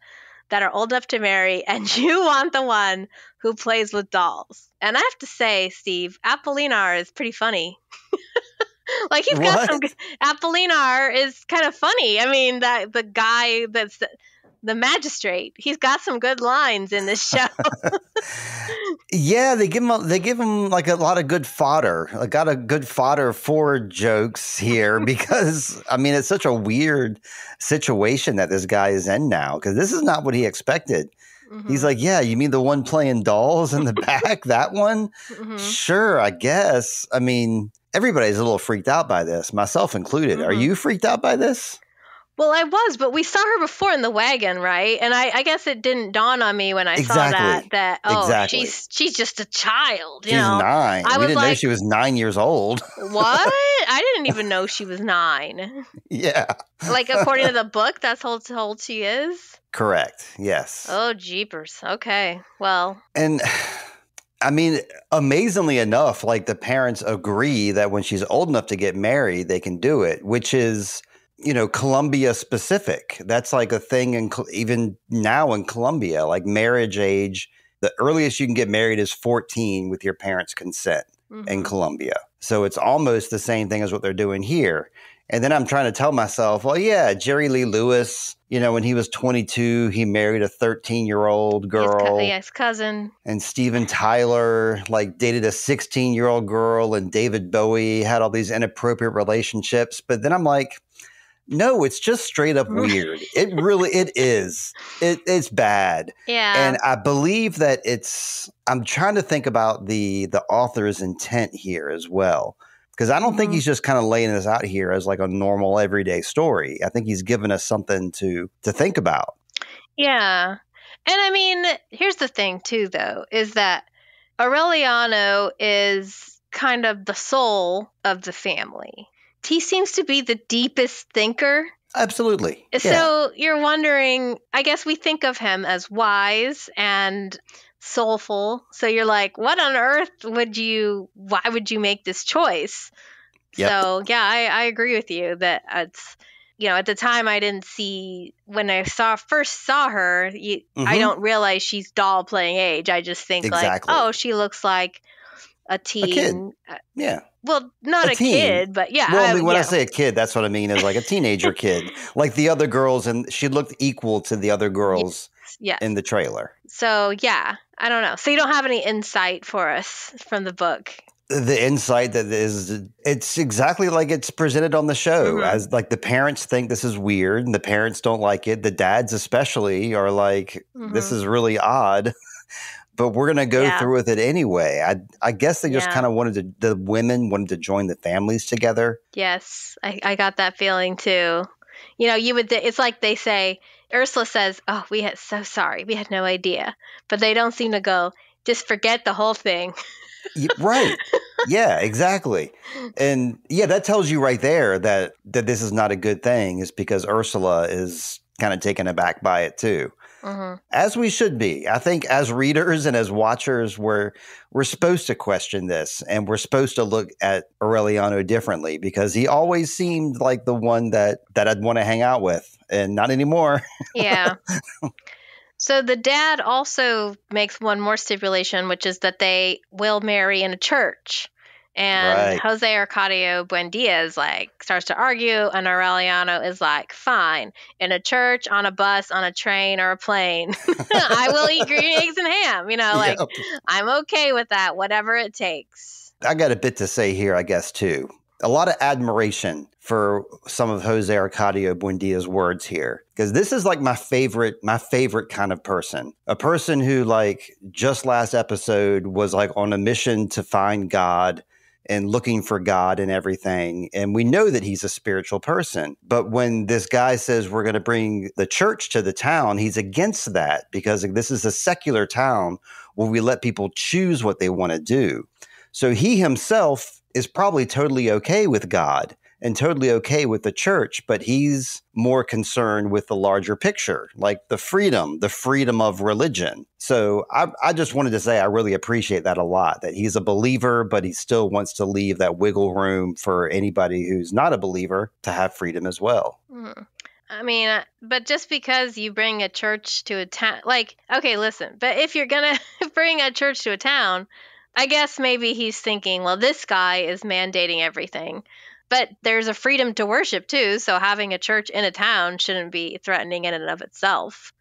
that are old enough to marry, and you want the one who plays with dolls. And I have to say, Steve, Apolinar is pretty funny. Like, he's got some Apolinar is kind of funny. I mean, the guy that's the magistrate, he's got some good lines in this show. Yeah, they give him like a lot of good fodder. I got a good fodder for jokes here because I mean it's such a weird situation that this guy is in now because this is not what he expected. Mm-hmm. He's like, yeah, you mean the one playing dolls in the back, that one? Mm-hmm. Sure, I guess. I mean, everybody's a little freaked out by this, myself included. Mm-hmm. Are you freaked out by this? Well, I was, but we saw her before in the wagon, right? And I guess it didn't dawn on me when I saw that she's just a child. She's 9. We didn't know she was 9 years old. What? I didn't even know she was 9. Yeah. Like, according to the book, that's how old she is? Correct. Yes. Oh, jeepers. Okay. Well. And I mean, amazingly enough, like the parents agree that when she's old enough to get married, they can do it, which is, Colombia specific. That's like a thing even now in Colombia, like marriage age. The earliest you can get married is 14 with your parents' consent in Colombia. So it's almost the same thing as what they're doing here. And then I'm trying to tell myself, well, yeah, Jerry Lee Lewis, when he was 22, he married a 13-year-old girl. His cousin. And Steven Tyler dated a 16-year-old girl, and David Bowie had all these inappropriate relationships. But then I'm like, no, it's just straight up weird. It is. It's bad. Yeah. And I believe that I'm trying to think about the author's intent here as well. Because I don't think he's just kind of laying this out here as a normal everyday story. I think he's given us something to think about. Yeah. And I mean, here's the thing too, though, is that Areliano is kind of the soul of the family. He seems to be the deepest thinker. Absolutely. Yeah. So you're wondering, I guess we think of him as wise and soulful. So you're like, what on earth why would you make this choice? Yep. So yeah, I agree with you that it's, at the time I didn't see, when I first saw her, I don't realize she's doll playing age. I just think exactly. She looks like a teen. A kid. Yeah. Well, not a kid, but yeah. Well, I mean, when I say a kid, that's what I mean is a teenager kid. Like the other girls, and she looked equal to the other girls in the trailer. So, yeah, I don't know. So you don't have any insight for us from the book? The insight that it's exactly like it's presented on the show. As the parents think this is weird, and the parents don't like it. The dads especially are like, this is really odd. But we're going to go through with it anyway. I guess they just kind of the women wanted to join the families together. Yes, I got that feeling too. It's like they say, Ursula says, oh, so sorry. We had no idea. But they don't seem to go, just forget the whole thing. Right. Yeah, exactly. And that tells you right there that this is not a good thing, is because Ursula is kind of taken aback by it too. As we should be. I think as readers and as watchers, we're supposed to question this, and we're supposed to look at Areliano differently, because he always seemed like the one that I'd want to hang out with, and not anymore. Yeah. So the dad also makes one more stipulation, which is that they will marry in a church. And Jose Arcadio Buendia starts to argue, and Areliano is like, fine, in a church, on a bus, on a train, or a plane, I will eat green eggs and ham. I'm okay with that, whatever it takes. I got a bit to say here, I guess, too. A lot of admiration for some of Jose Arcadio Buendia's words here, because this is my favorite kind of person. A person who just last episode was on a mission to find God and looking for God and everything. And we know that he's a spiritual person. But when this guy says we're going to bring the church to the town, he's against that, because this is a secular town where we let people choose what they want to do. So he himself is probably totally okay with God and totally okay with the church, but he's more concerned with the larger picture, the freedom of religion. So I just wanted to say I really appreciate that a lot, that he's a believer, but he still wants to leave that wiggle room for anybody who's not a believer to have freedom as well. I mean, but just because you bring a church to a town, okay, listen, but if you're going to bring a church to a town, I guess maybe he's thinking, well, this guy is mandating everything. But there's a freedom to worship, too, so having a church in a town shouldn't be threatening in and of itself.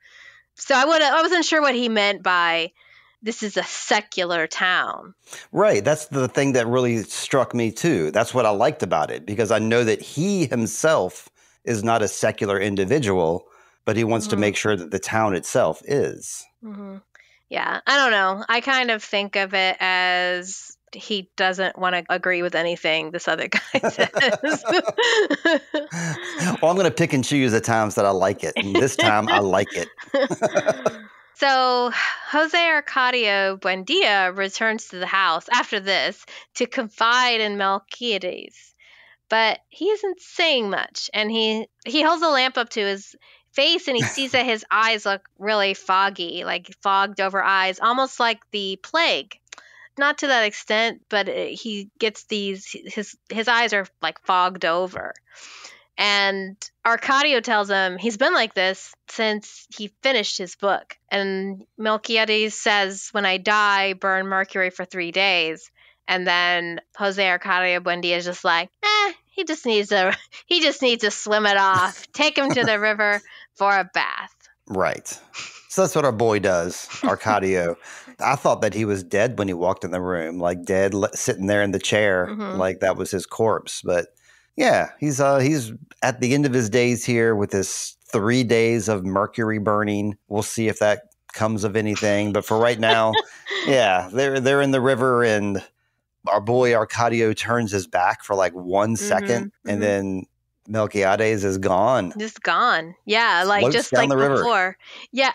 So I wasn't sure what he meant by this is a secular town. Right. That's the thing that really struck me, too. That's what I liked about it, because I know that he himself is not a secular individual, but he wants to make sure that the town itself is. Yeah, I don't know. I kind of think of it as he doesn't want to agree with anything this other guy says. Well, I'm going to pick and choose the times that I like it. And this time I like it. So Jose Arcadio Buendia returns to the house after this to confide in Melquiades. But he isn't saying much. And he holds a lamp up to his face, and he sees that his eyes look really foggy, fogged over eyes, almost like the plague. Not to that extent, but he gets his eyes are fogged over. And Arcadio tells him he's been like this since he finished his book. And Melquiades says, when I die, burn mercury for 3 days. And then Jose Arcadio Buendia is just like, he just needs to swim it off. Take him to the river for a bath. Right. So that's what our boy does, Arcadio. I thought that he was dead when he walked in the room, like dead, sitting there in the chair, like that was his corpse. But yeah, he's at the end of his days here with his 3 days of mercury burning. We'll see if that comes of anything. But for right now, yeah, they're in the river, and our boy Arcadio turns his back for like 1 second, and then Melquiades is gone. Just gone. Yeah, like Floats just down like the river. before. Yeah.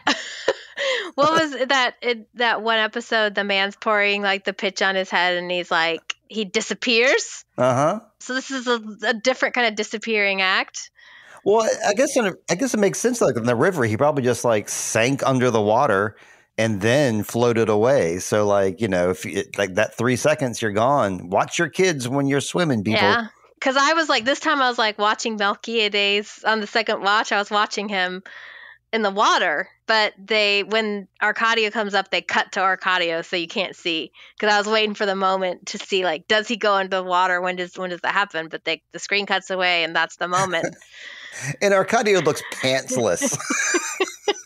What was that one episode? The man's pouring like the pitch on his head, and he's like, he disappears. So this is a different kind of disappearing act. Well, I guess it makes sense. Like in the river, he probably just like sank under the water and then floated away. So like, if like that 3 seconds, you're gone. Watch your kids when you're swimming, people. Yeah. Because I was like, this time I was like watching Melquiades on the second watch. I was watching him in the water, but when Arcadio comes up, they cut to Arcadio, so you can't see. Because I was waiting for the moment to see, like, does he go into the water? When does that happen? But the screen cuts away, and that's the moment. And Arcadio looks pantsless.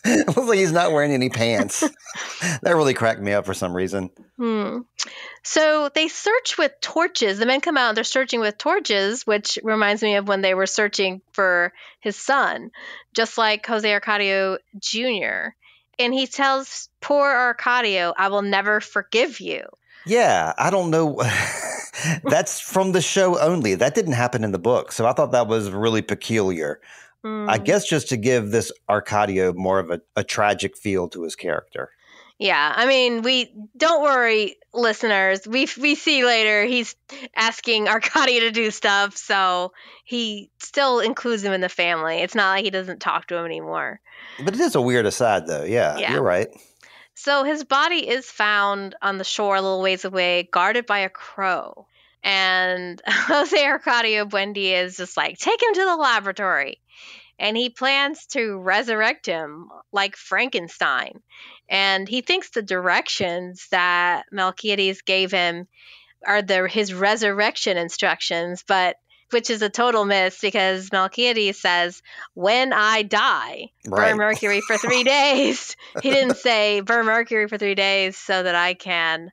It looks like he's not wearing any pants. That really cracked me up for some reason. So they search with torches. The men come out and they're searching with torches, which reminds me of when they were searching for his son, just like Jose Arcadio Jr. And he tells poor Arcadio, I will never forgive you. Yeah, I don't know. That's from the show only. That didn't happen in the book. So I thought that was really peculiar. I guess just to give this Arcadio more of a tragic feel to his character. Yeah, I mean, don't worry, listeners. We see later he's asking Arcadio to do stuff, so he still includes him in the family. It's not like he doesn't talk to him anymore. But it is a weird aside, though. Yeah, you're right. So his body is found on the shore a little ways away, guarded by a crow. And Jose Arcadio Buendia is just like, take him to the laboratory. And he plans to resurrect him like Frankenstein. And he thinks the directions that Melquiades gave him are his resurrection instructions, which is a total miss because Melquiades says, when I die, burn mercury for 3 days. He didn't say burn mercury for 3 days so that I can.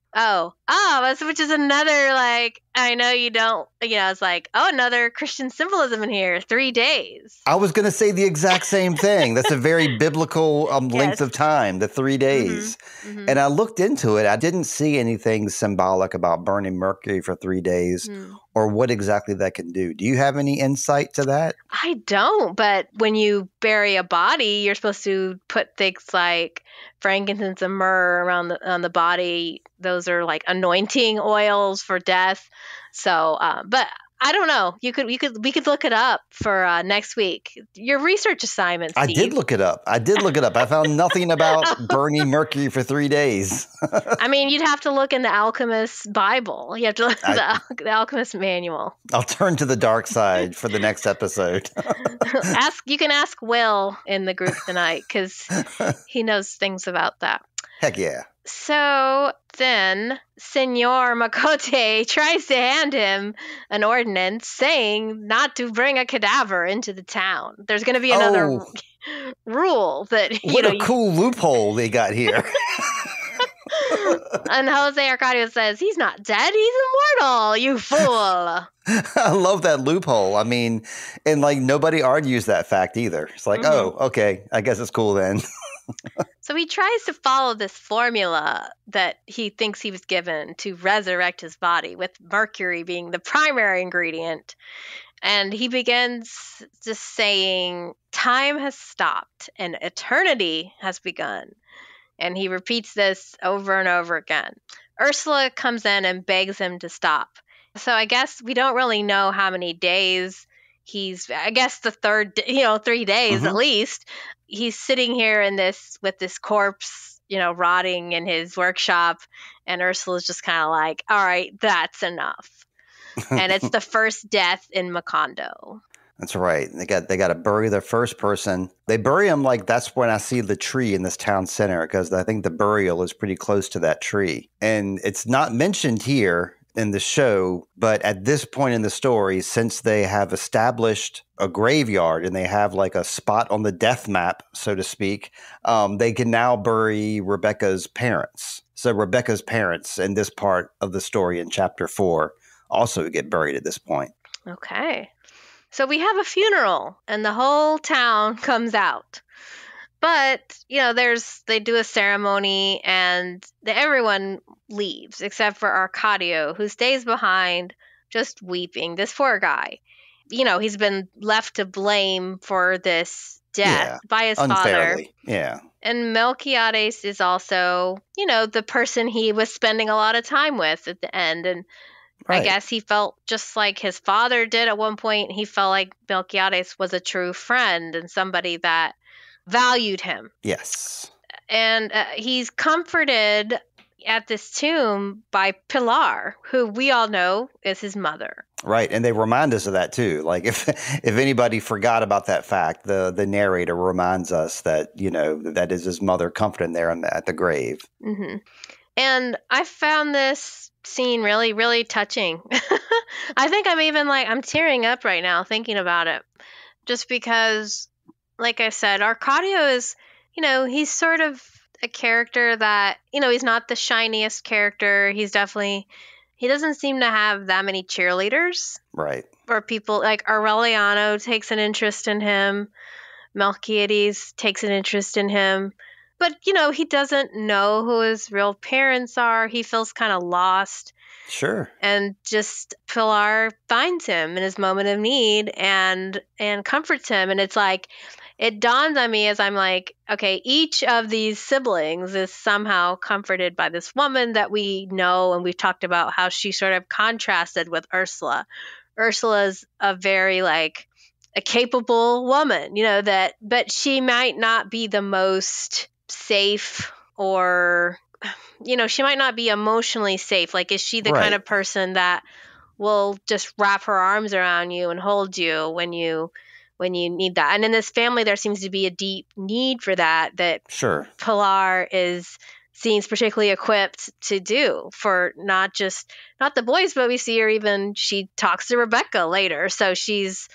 Which is another, like, I know you don't, it's like, another Christian symbolism in here, 3 days. I was going to say the exact same thing. That's a very biblical length of time, the 3 days. And I looked into it. I didn't see anything symbolic about burning mercury for 3 days or what exactly that can do. Do you have any insight to that? I don't, but when you bury a body, you're supposed to put things like frankincense and myrrh on the body. Those are like anointing oils for death. So, but I don't know. We could look it up for next week. Your research assignment, Steve. I did look it up. I found nothing about burning mercury for 3 days. I mean, you'd have to look in the Alchemist's Bible. You have to look at the Alchemist manual. I'll turn to the dark side for the next episode. You can ask Will in the group tonight because he knows things about that. Heck yeah. So then Senor Moscote tries to hand him an ordinance saying not to bring a cadaver into the town. There's going to be another rule that, What a cool loophole they got here. And Jose Arcadio says, he's not dead, he's immortal, you fool. I love that loophole. I mean, and like nobody argues that fact either. It's like, okay, I guess it's cool then. So he tries to follow this formula that he thinks he was given to resurrect his body, with mercury being the primary ingredient. And he begins just saying, time has stopped and eternity has begun. And he repeats this over and over again. Ursula comes in and begs him to stop. So I guess we don't really know how many days I guess the third, 3 days at least. He's sitting here with this corpse, rotting in his workshop. And Ursula's just kind of like, all right, that's enough. And it's the first death in Macondo. That's right. They got to bury the first person. They bury him like that's when I see the tree in this town center, because I think the burial is pretty close to that tree. And it's not mentioned here in the show, but at this point in the story, since they have established a graveyard and they have like a spot on the death map, so to speak, they can now bury Rebecca's parents. So Rebecca's parents in this part of the story in chapter 4 also get buried at this point. Okay. So we have a funeral and the whole town comes out. But, they do a ceremony and everyone leaves except for Arcadio, who stays behind just weeping. This poor guy. He's been left to blame for this death by his unfairly. father. Yeah. And Melquiades is also, the person he was spending a lot of time with at the end. And I guess he felt just like his father did at one point. He felt like Melquiades was a true friend and somebody that valued him. Yes. And he's comforted at this tomb by Pilar, who we all know is his mother. Right. And they remind us of that too. Like if anybody forgot about that fact, the narrator reminds us that, that is his mother comforting there at the grave. Mm-hmm. And I found this scene really, really touching. I think I'm tearing up right now thinking about it. Just because, like I said, Arcadio is, he's sort of a character that, he's not the shiniest character. He doesn't seem to have that many cheerleaders. Right. Or people like Areliano takes an interest in him. Melquiades takes an interest in him. But, he doesn't know who his real parents are. He feels kind of lost. Sure. And just Pilar finds him in his moment of need and comforts him. And it's like, it dawns on me as I'm like, okay, each of these siblings is somehow comforted by this woman that we know, and we've talked about how she sort of contrasted with Ursula. Ursula's a very a capable woman, but she might not be the most safe or, she might not be emotionally safe. Like, is she the kind of person that will just wrap her arms around you and hold you when you need that? And in this family, there seems to be a deep need for that sure. Pilar seems particularly equipped to do for not the boys, but we see her she talks to Rebecca later. So she's,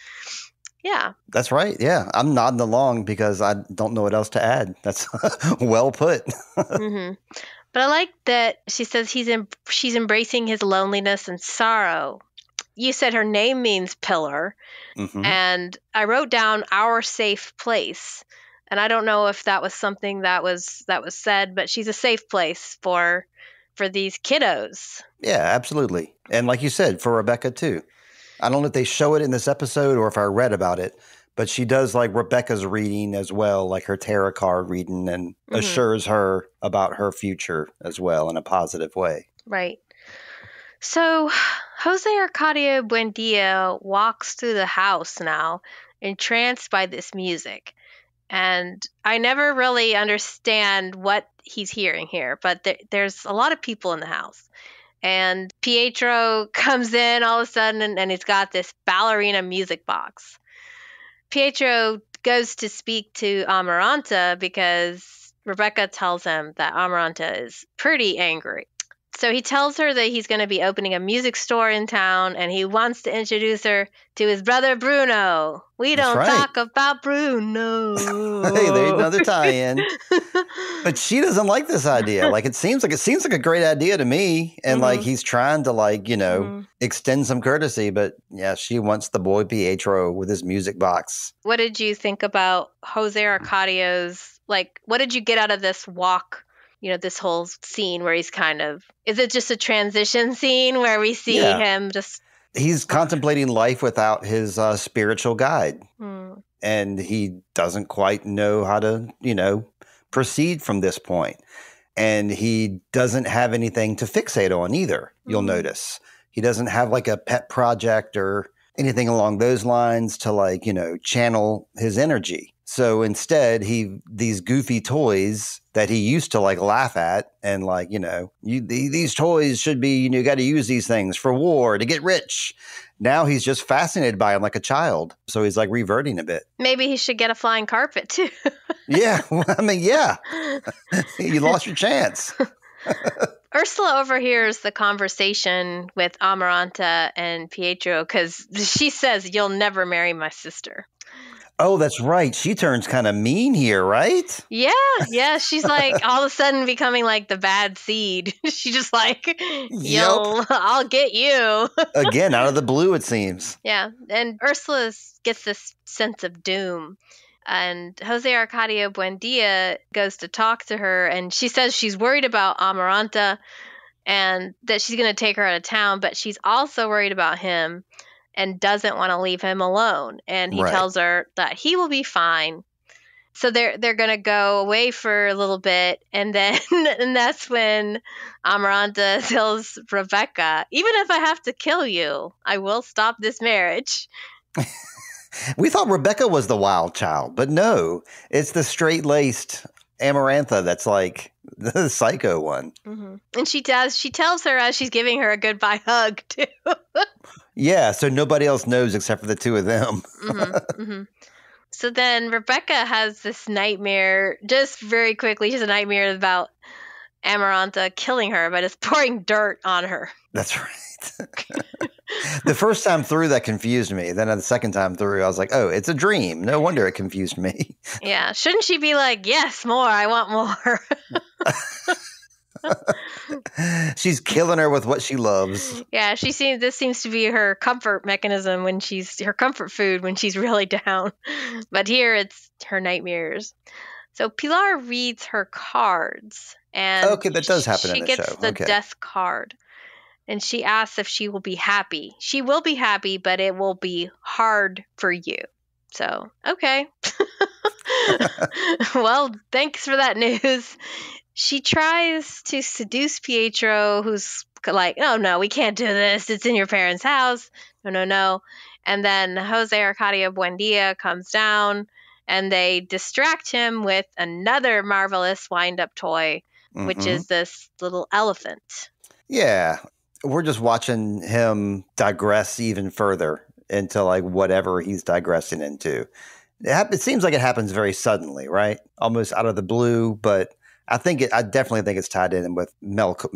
yeah. That's right. Yeah. I'm nodding along because I don't know what else to add. That's well put. Mm-hmm. But I like that she says she's embracing his loneliness and sorrow. You said her name means pillar. Mm-hmm. And I wrote down our safe place. And I don't know if that was something that was said, but she's a safe place for these kiddos. Yeah, absolutely. And like you said, for Rebecca too. I don't know if they show it in this episode or if I read about it, but she does like Rebecca's reading as well, like her tarot card reading, and assures her about her future as well in a positive way. Right. So Jose Arcadio Buendia walks through the house now, entranced by this music. And I never really understand what he's hearing here, but there's a lot of people in the house. And Pietro comes in all of a sudden, and he's got this ballerina music box. Pietro goes to speak to Amaranta because Rebecca tells him that Amaranta is pretty angry. So he tells her that he's going to be opening a music store in town, and he wants to introduce her to his brother Bruno. We don't talk about Bruno. Hey, there's another tie-in. But she doesn't like this idea. Like it seems like a great idea to me, and like he's trying to extend some courtesy. But yeah, she wants the boy Pietro with his music box. What did you think about Jose Arcadio's? What did you get out of this walk? This whole scene where he's is it just a transition scene where we see him just... He's contemplating life without his spiritual guide. And he doesn't quite know how to, proceed from this point. And he doesn't have anything to fixate on either, you'll notice. He doesn't have like a pet project or anything along those lines to channel his energy. So instead, these goofy toys that he used to laugh at and these toys should be, you got to use these things for war to get rich. Now he's just fascinated by them like a child. So he's reverting a bit. Maybe he should get a flying carpet too. Yeah. I mean, yeah. You lost your chance. Ursula overhears the conversation with Amaranta and Pietro because she says, "You'll never marry my sister." Oh, that's right. She turns kind of mean here, right? Yeah. She's like all of a sudden becoming like the bad seed. She's just like, Yep. I'll get you. Again, out of the blue, it seems. Yeah. And Ursula gets this sense of doom. And Jose Arcadio Buendia goes to talk to her, and she says she's worried about Amaranta and that she's going to take her out of town, but she's also worried about him and doesn't want to leave him alone. And he tells her that he will be fine. So they're going to go away for a little bit, and then and that's when Amaranta tells Rebecca, "Even if I have to kill you, I will stop this marriage." We thought Rebecca was the wild child, but no, it's the straight-laced Amarantha that's like the psycho one. Mm-hmm. And she tells her as she's giving her a goodbye hug, too. Yeah, so nobody else knows except for the two of them. Mm-hmm. So then Rebecca has this nightmare, just very quickly, just a nightmare about Amaranta killing her by just pouring dirt on her. That's right. The first time through, that confused me. Then the second time through, I was like, oh, it's a dream. No wonder it confused me. Yeah. Shouldn't she be like, yes, more. I want more. She's killing her with what she loves. Yeah. This seems to be her comfort mechanism her comfort food when she's really down. But here it's her nightmares. So Pilar reads her cards. And okay, that does happen in the show. She gets the death card. And she asks if she will be happy. She will be happy, but it will be hard for you. So, okay. Well, thanks for that news. She tries to seduce Pietro, who's like, oh, no, we can't do this. It's in your parents' house. No. And then Jose Arcadio Buendia comes down, and they distract him with another marvelous wind-up toy, which is this little elephant. Yeah. We're just watching him digress even further into like whatever he's digressing into. It seems like it happens very suddenly, right? Almost out of the blue, but I definitely think it's tied in with Melquiades.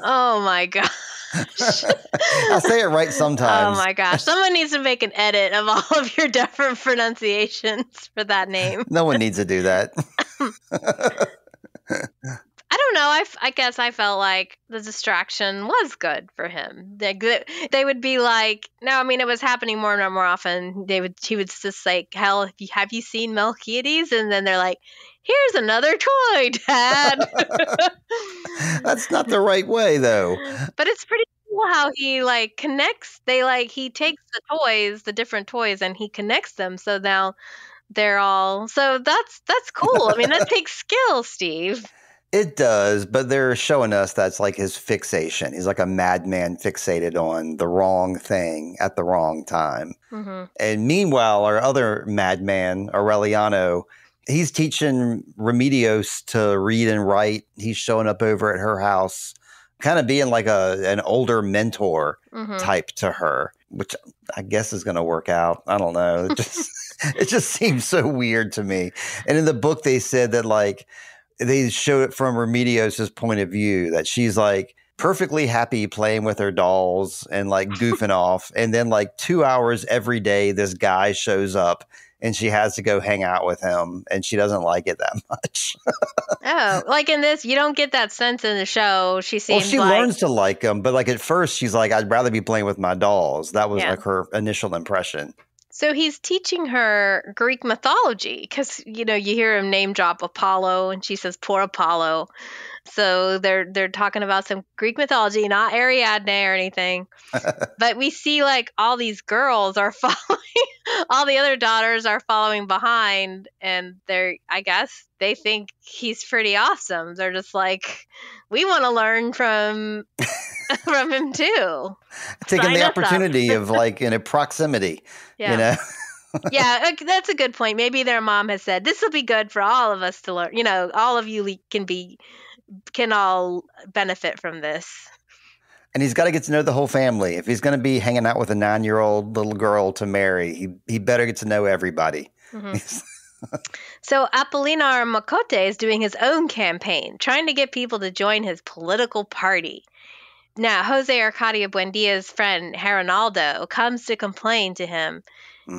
Oh my gosh. I say it right sometimes. Oh my gosh. Someone needs to make an edit of all of your different pronunciations for that name. No one needs to do that. I don't know. I guess I felt like the distraction was good for him. They would be like, no, I mean, it was happening more and more often. He would just like, hell, have you seen Melquiades? And then they're like, here's another toy, Dad. That's not the right way, though. But it's pretty cool how he like connects. He takes the different toys, and he connects them. So now they're all. So that's cool. I mean, that takes skill, Steve. It does, but they're showing us that's like his fixation. He's like a madman fixated on the wrong thing at the wrong time. Mm-hmm. And meanwhile, our other madman, Areliano, he's teaching Remedios to read and write. He's showing up over at her house, kind of being like an older mentor type to her, which I guess is going to work out. I don't know. It just seems so weird to me. And in the book, they said that like, they showed it from Remedios' point of view, that she's like perfectly happy playing with her dolls and like goofing off. And then like 2 hours every day, this guy shows up and she has to go hang out with him, and she doesn't like it that much. Oh, like in this, you don't get that sense in the show. She learns to like him, but like at first she's like, I'd rather be playing with my dolls. That was like her initial impression. So he's teaching her Greek mythology because, you hear him name drop Apollo, and she says, poor Apollo. So they're talking about some Greek mythology, not Ariadne or anything. But we see like all these girls are following, all the other daughters are following behind, and I guess they think he's pretty awesome. They're just like, we want to learn from him too. Taking the opportunity of like in a proximity, Yeah, that's a good point. Maybe their mom has said, this will be good for all of us to learn. All of you can all benefit from this. And he's got to get to know the whole family. If he's going to be hanging out with a 9-year-old little girl to marry, he better get to know everybody. Mm-hmm. So Apolinar Moscote is doing his own campaign, trying to get people to join his political party. Now, Jose Arcadio Buendia's friend Areliano comes to complain to him.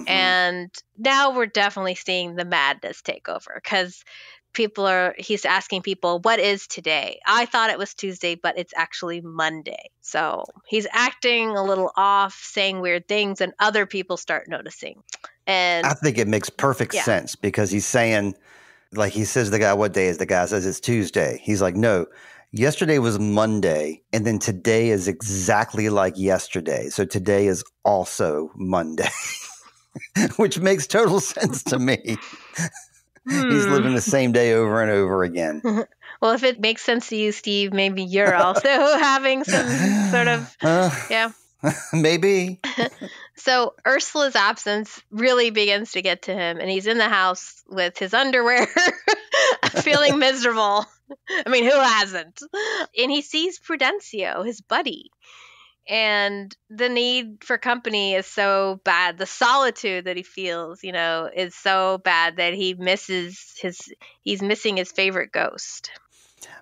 And now we're definitely seeing the madness take over because he's asking people, what is today? I thought it was Tuesday, but it's actually Monday. So he's acting a little off, saying weird things, and other people start noticing. And I think it makes perfect sense because he's saying, like, he says to the guy, what day is? The guy says it's Tuesday. He's like, no, yesterday was Monday, and then today is exactly like yesterday. So today is also Monday, which makes total sense to me. He's living the same day over and over again. Well, if it makes sense to you, Steve, maybe you're also having some sort of, maybe. So Ursula's absence really begins to get to him, and he's in the house with his underwear, feeling miserable. I mean, who hasn't? And he sees Prudencio, his buddy. And the need for company is so bad. The solitude that he feels, is so bad that he's missing his favorite ghost.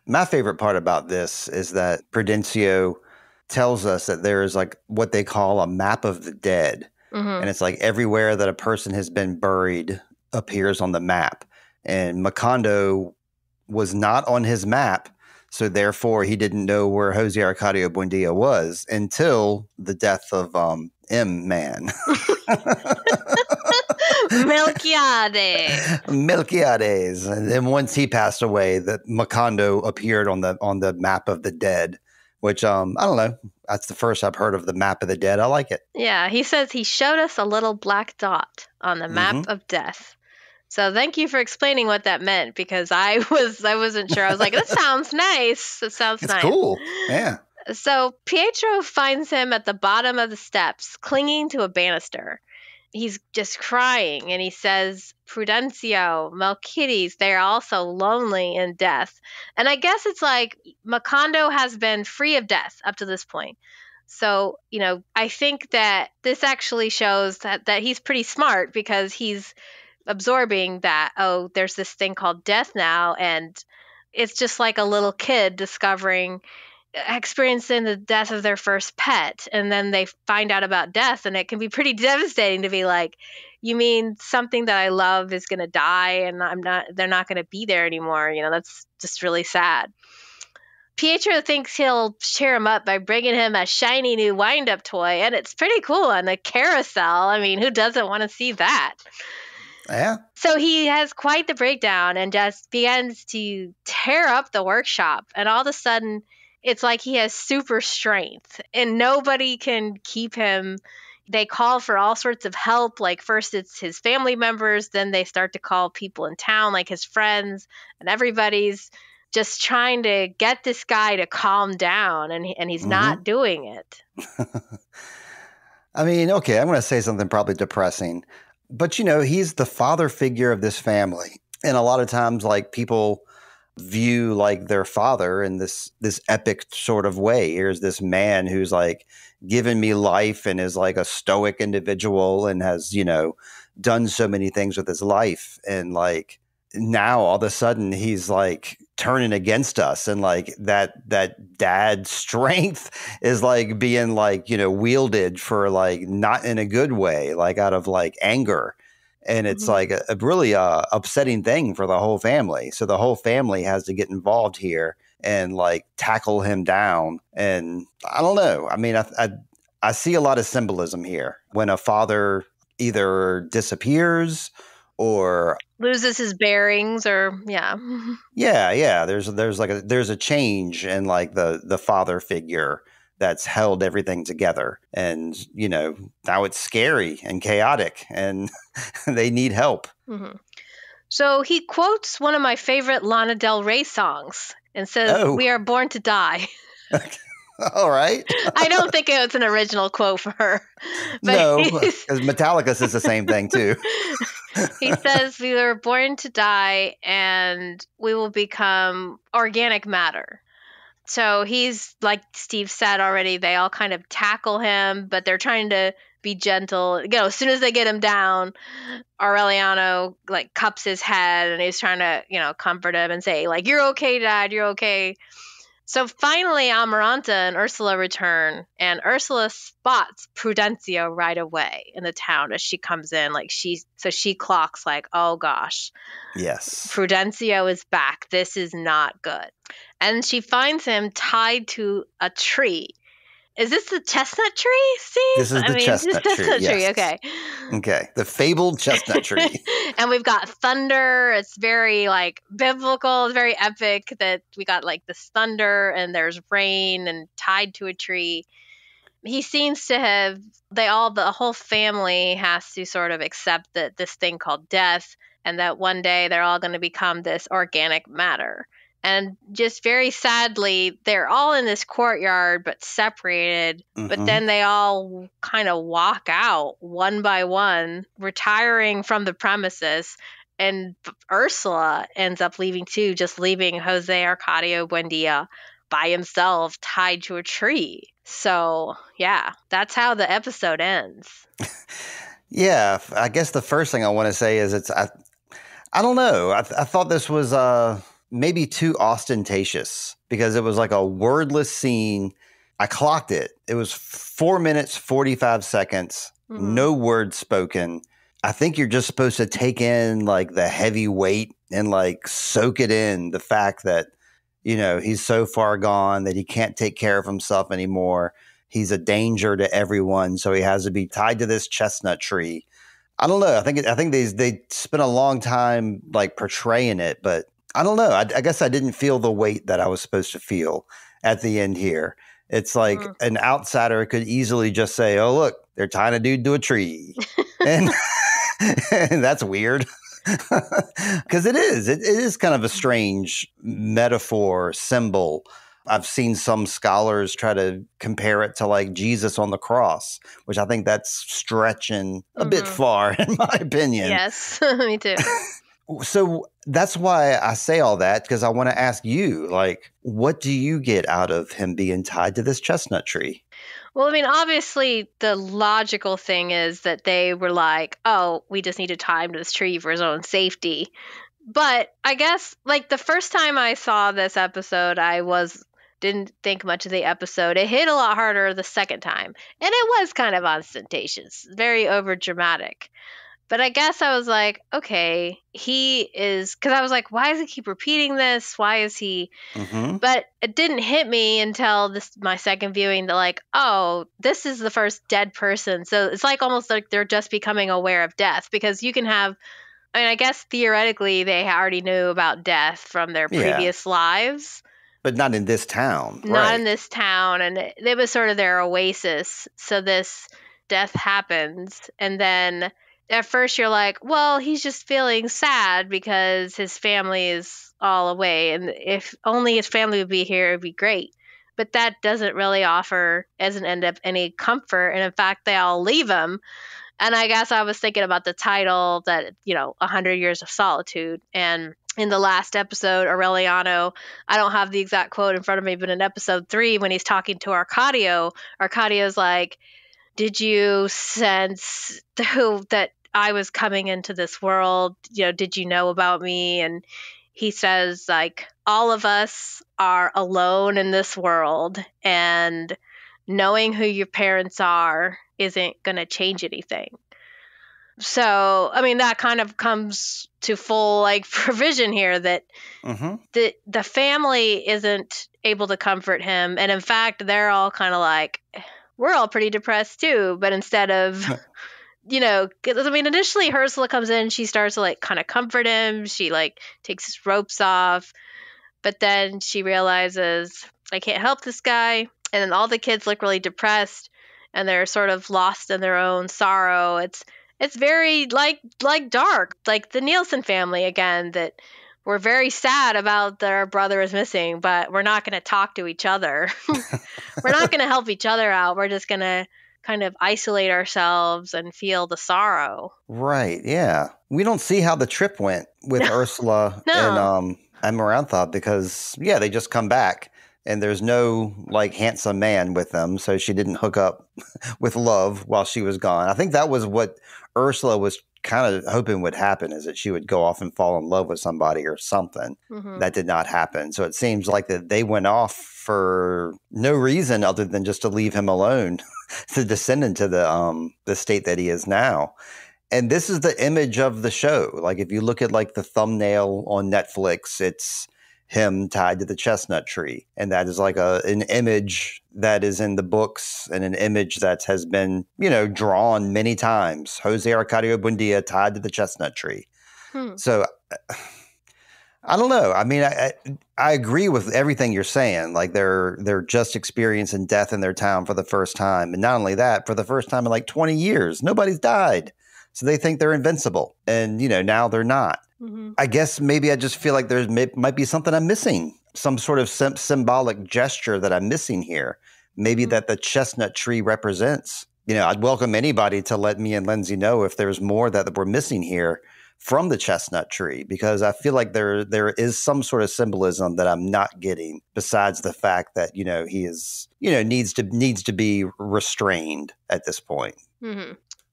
My favorite part about this is that Prudencio tells us that there is like what they call a map of the dead. And it's like everywhere that a person has been buried appears on the map. And Macondo was not on his map. So therefore, he didn't know where Jose Arcadio Buendia was until the death of M-Man. Melquiades. And then once he passed away, that Macondo appeared on the map of the dead, which I don't know. That's the first I've heard of the map of the dead. I like it. Yeah, he says he showed us a little black dot on the map of death. So thank you for explaining what that meant, because I wasn't sure. I was like, that sounds nice. It sounds nice. It's cool. Yeah. So Pietro finds him at the bottom of the steps, clinging to a banister. He's just crying, and he says, Prudencio, Melquiades, they're also lonely in death. And I guess it's like Macondo has been free of death up to this point. So, I think that this actually shows that he's pretty smart, because he's absorbing that, there's this thing called death now, and it's just like a little kid experiencing the death of their first pet, and then they find out about death, and it can be pretty devastating to be like, you mean something that I love is going to die, and they're not going to be there anymore. That's just really sad. Pietro thinks he'll cheer him up by bringing him a shiny new wind-up toy, and it's pretty cool on the carousel. I mean, who doesn't want to see that? Yeah. So he has quite the breakdown and just begins to tear up the workshop. And all of a sudden, it's like he has super strength and nobody can keep him. They call for all sorts of help. Like first it's his family members. Then they start to call people in town, like his friends, and everybody's just trying to get this guy to calm down. And he's not doing it. I mean, okay, I'm going to say something probably depressing. But, he's the father figure of this family. And a lot of times, like, people view, like, their father in this epic sort of way. Here's this man who's, like, given me life and is, like, a stoic individual and has, done so many things with his life. And, like, now all of a sudden he's, like, turning against us, and like that dad strength is like being like wielded for like not in a good way, like out of like anger, and it's like a really upsetting thing for the whole family. So the whole family has to get involved here and like tackle him down. And I don't know. I mean, I see a lot of symbolism here when a father either disappears or loses his bearings, or there's a change in like the father figure that's held everything together, and now it's scary and chaotic and they need help. So he quotes one of my favorite Lana Del Rey songs and says, we are born to die. All right. I don't think it's an original quote for her. But no, because Metallica says the same thing too. He says we were born to die and we will become organic matter. So he's, like Steve said already, they all kind of tackle him, but they're trying to be gentle. As soon as they get him down, Areliano like cups his head and he's trying to, comfort him and say, like, you're okay, Dad, you're okay. So finally, Amaranta and Ursula return, and Ursula spots Prudencio right away in the town as she comes in. She clocks like, oh gosh, Yes, Prudencio is back. This is not good. And she finds him tied to a tree. Is this the chestnut tree, Steve? This is the chestnut tree. Yes. Okay. Okay. The fabled chestnut tree. And we've got thunder. It's very biblical. It's very epic that we got this thunder and there's rain and tied to a tree. He seems to have, the whole family has to sort of accept that this thing called death, and that one day they're all going to become this organic matter. And just very sadly, they're all in this courtyard, but separated. Mm-hmm. But then they all kind of walk out one by one, retiring from the premises. And Ursula ends up leaving too, just leaving Jose Arcadio Buendia by himself, tied to a tree. So, yeah, that's how the episode ends. Yeah, I guess the first thing I want to say is I don't know. I thought this was maybe too ostentatious because it was like a wordless scene. I clocked it. It was 4 minutes, 45 seconds, no words spoken. I think you're just supposed to take in the heavy weight and soak it in, the fact that, he's so far gone that he can't take care of himself anymore. He's a danger to everyone, so he has to be tied to this chestnut tree. I don't know. I think they spent a long time portraying it, but I don't know. I guess I didn't feel the weight that I was supposed to feel at the end here. It's an outsider could easily just say, oh, look, they're tying a dude to a tree. and that's weird. Because it is kind of a strange metaphor, symbol. I've seen some scholars try to compare it to Jesus on the cross, which I think that's stretching a bit far, in my opinion. Yes, me too. So that's why I say all that, because I want to ask you, what do you get out of him being tied to this chestnut tree? Well, I mean, obviously, the logical thing is that they were like, oh, we just need to tie him to this tree for his own safety. But I guess, the first time I saw this episode, didn't think much of the episode. It hit a lot harder the second time. And it was kind of ostentatious, very overdramatic. But I guess I was like, okay, because I was like, why does he keep repeating this? Why is he? Mm-hmm. But it didn't hit me until my second viewing that oh, this is the first dead person. So it's almost like they're just becoming aware of death, because you can have, I guess theoretically they already knew about death from their previous lives. But not in this town. Not in this town. And it was sort of their oasis. So this death happens. And then at first you're like, well, he's just feeling sad because his family is all away. And if only his family would be here, it'd be great. But that doesn't really offer, as an end up, any comfort. And in fact, they all leave him. And I guess I was thinking about the title that, 100 Years of Solitude. And in the last episode, Areliano, I don't have the exact quote in front of me, but in episode 3, when he's talking to Arcadio's like, did you sense that I was coming into this world? Did you know about me? And he says, all of us are alone in this world, and knowing who your parents are isn't going to change anything. So, I mean, that kind of comes to full provision here that the family isn't able to comfort him. And in fact, they're all kind of we're all pretty depressed too. But instead of, initially Ursula comes in, she starts to kind of comfort him. She takes his ropes off. But then she realizes, I can't help this guy. And then all the kids look really depressed and they're sort of lost in their own sorrow. It's very dark, like the Nielsen family again, that we're very sad about their brother is missing, but we're not going to talk to each other. We're not going to help each other out. We're just going to kind of isolate ourselves and feel the sorrow. Right. Yeah. We don't see how the trip went with Ursula and Amaranta, because they just come back and there's no like handsome man with them, so she didn't hook up with love while she was gone. I think that was what Ursula was kind of hoping would happen, is that she would go off and fall in love with somebody or something. That did not happen. So it seems like that they went off for no reason other than just to leave him alone to descend into the state that he is now. And this is the image of the show. Like if you look at like the thumbnail on Netflix, it's him tied to the chestnut tree. And that is like an image that is in the books and an image that has been, drawn many times. Jose Arcadio Buendia tied to the chestnut tree. So I don't know. I mean, I agree with everything you're saying. Like they're just experiencing death in their town for the first time. And not only that, for the first time in like 20 years, nobody's died. So they think they're invincible. And, now they're not. I guess maybe I just feel like there might be something I'm missing, some sort of symbolic gesture that I'm missing here. Maybe that the chestnut tree represents. I'd welcome anybody to let me and Lindsey know if there's more that we're missing here from the chestnut tree, because I feel like there is some sort of symbolism that I'm not getting, besides the fact that, he is, needs to be restrained at this point.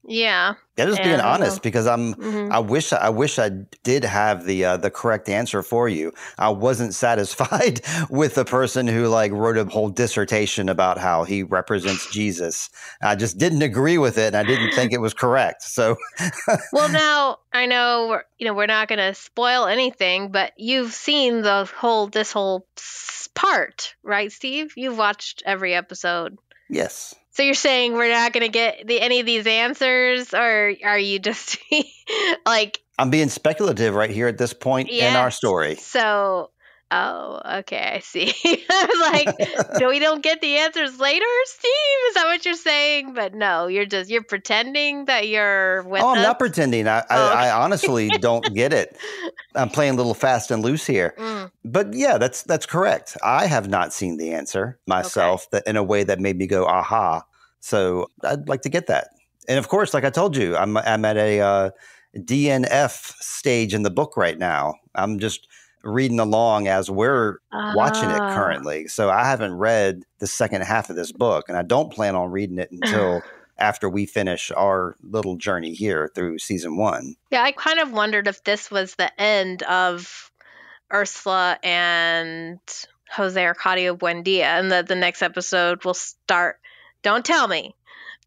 Yeah. Yeah, just being honest, because I wish I did have the correct answer for you. I wasn't satisfied with the person who like wrote a whole dissertation about how he represents Jesus. I just didn't agree with it, and I didn't think it was correct. So, well, now I know we're not going to spoil anything, but you've seen this whole part, right, Steve? You've watched every episode. Yes. So you're saying we're not going to get any of these answers, or are you just like... I'm being speculative right here at this point in our story. So, okay, I see. I was like, we don't get the answers later, Steve? Is that what you're saying? But no, you're pretending that you're with us? I'm not pretending. I honestly don't get it. I'm playing a little fast and loose here. But yeah, that's correct. I have not seen the answer myself that in a way that made me go, aha. So I'd like to get that. And of course, like I told you, I'm at a DNF stage in the book right now. I'm just reading along as we're watching it currently. So I haven't read the second half of this book, and I don't plan on reading it until after we finish our little journey here through season 1. Yeah, I kind of wondered if this was the end of Ursula and Jose Arcadio Buendia, and that the next episode will start. Don't tell me.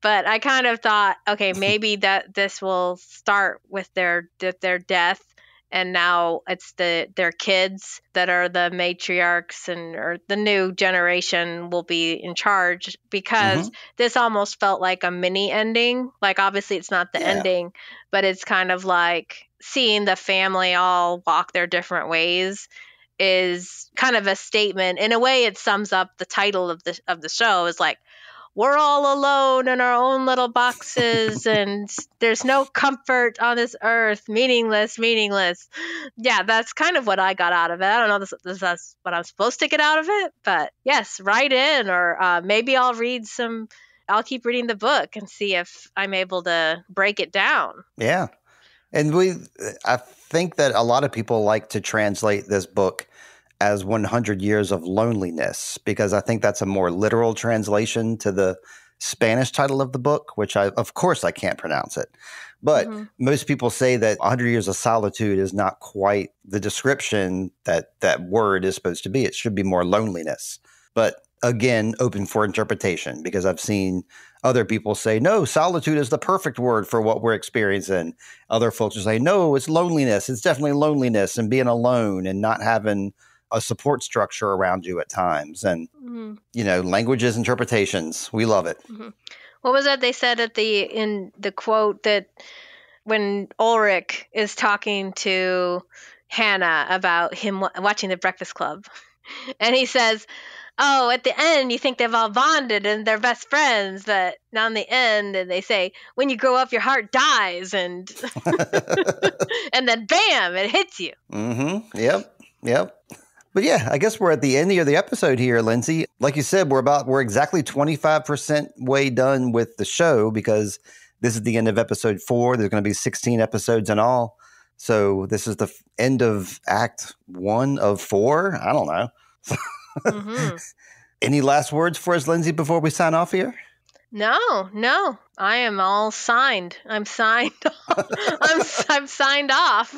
But I kind of thought, okay, maybe that this will start with their death, and now it's their kids that are the matriarchs, or the new generation will be in charge, because this almost felt like a mini ending. Like obviously it's not the ending, but it's kind of like seeing the family all walk their different ways is kind of a statement. In a way, it sums up the title of the show, is like, we're all alone in our own little boxes, and there's no comfort on this earth. Meaningless. Yeah, that's kind of what I got out of it. I don't know if that's what I'm supposed to get out of it, but yes, write in, or maybe I'll keep reading the book and see if I'm able to break it down. Yeah. And I think that a lot of people like to translate this book as 100 Years of Loneliness, because I think that's a more literal translation to the Spanish title of the book, which of course I can't pronounce it. But most people say that 100 Years of Solitude is not quite the description that word is supposed to be. It should be more loneliness. But again, open for interpretation, because I've seen other people say, no, solitude is the perfect word for what we're experiencing. Other folks will say, no, it's loneliness. It's definitely loneliness and being alone and not having a support structure around you at times. And, languages, interpretations, we love it. What was that they said in the quote, that when Ulrich is talking to Hannah about him watching The Breakfast Club, and he says, oh, at the end, you think they've all bonded and they're best friends, but now in the end, and they say, when you grow up, your heart dies, and and then bam, it hits you. Yep. But yeah, I guess we're at the end of the episode here, Lindsey. Like you said, we're exactly 25% way done with the show, because this is the end of episode 4. There's going to be 16 episodes in all. So this is the end of act 1 of 4. I don't know. Mm-hmm. Any last words for us, Lindsey, before we sign off here? No. I am all signed. I'm signed. I'm signed off.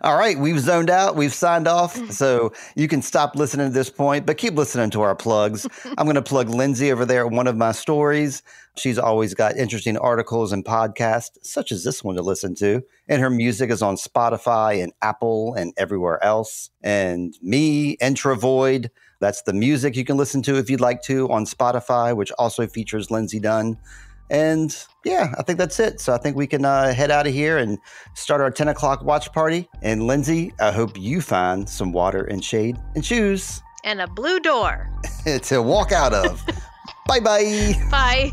All right, we've zoned out. We've signed off. So you can stop listening at this point, but keep listening to our plugs. I'm going to plug Lindsey over there at One of My Stories. She's always got interesting articles and podcasts, such as this one to listen to. And her music is on Spotify and Apple and everywhere else. And me, Introvoid. That's the music you can listen to if you'd like to on Spotify, which also features Lindsey Dunn. And yeah, I think that's it. So I think we can head out of here and start our 10 o'clock watch party. And Lindsey, I hope you find some water and shade and shoes. And a blue door. To walk out of. Bye-bye. Bye.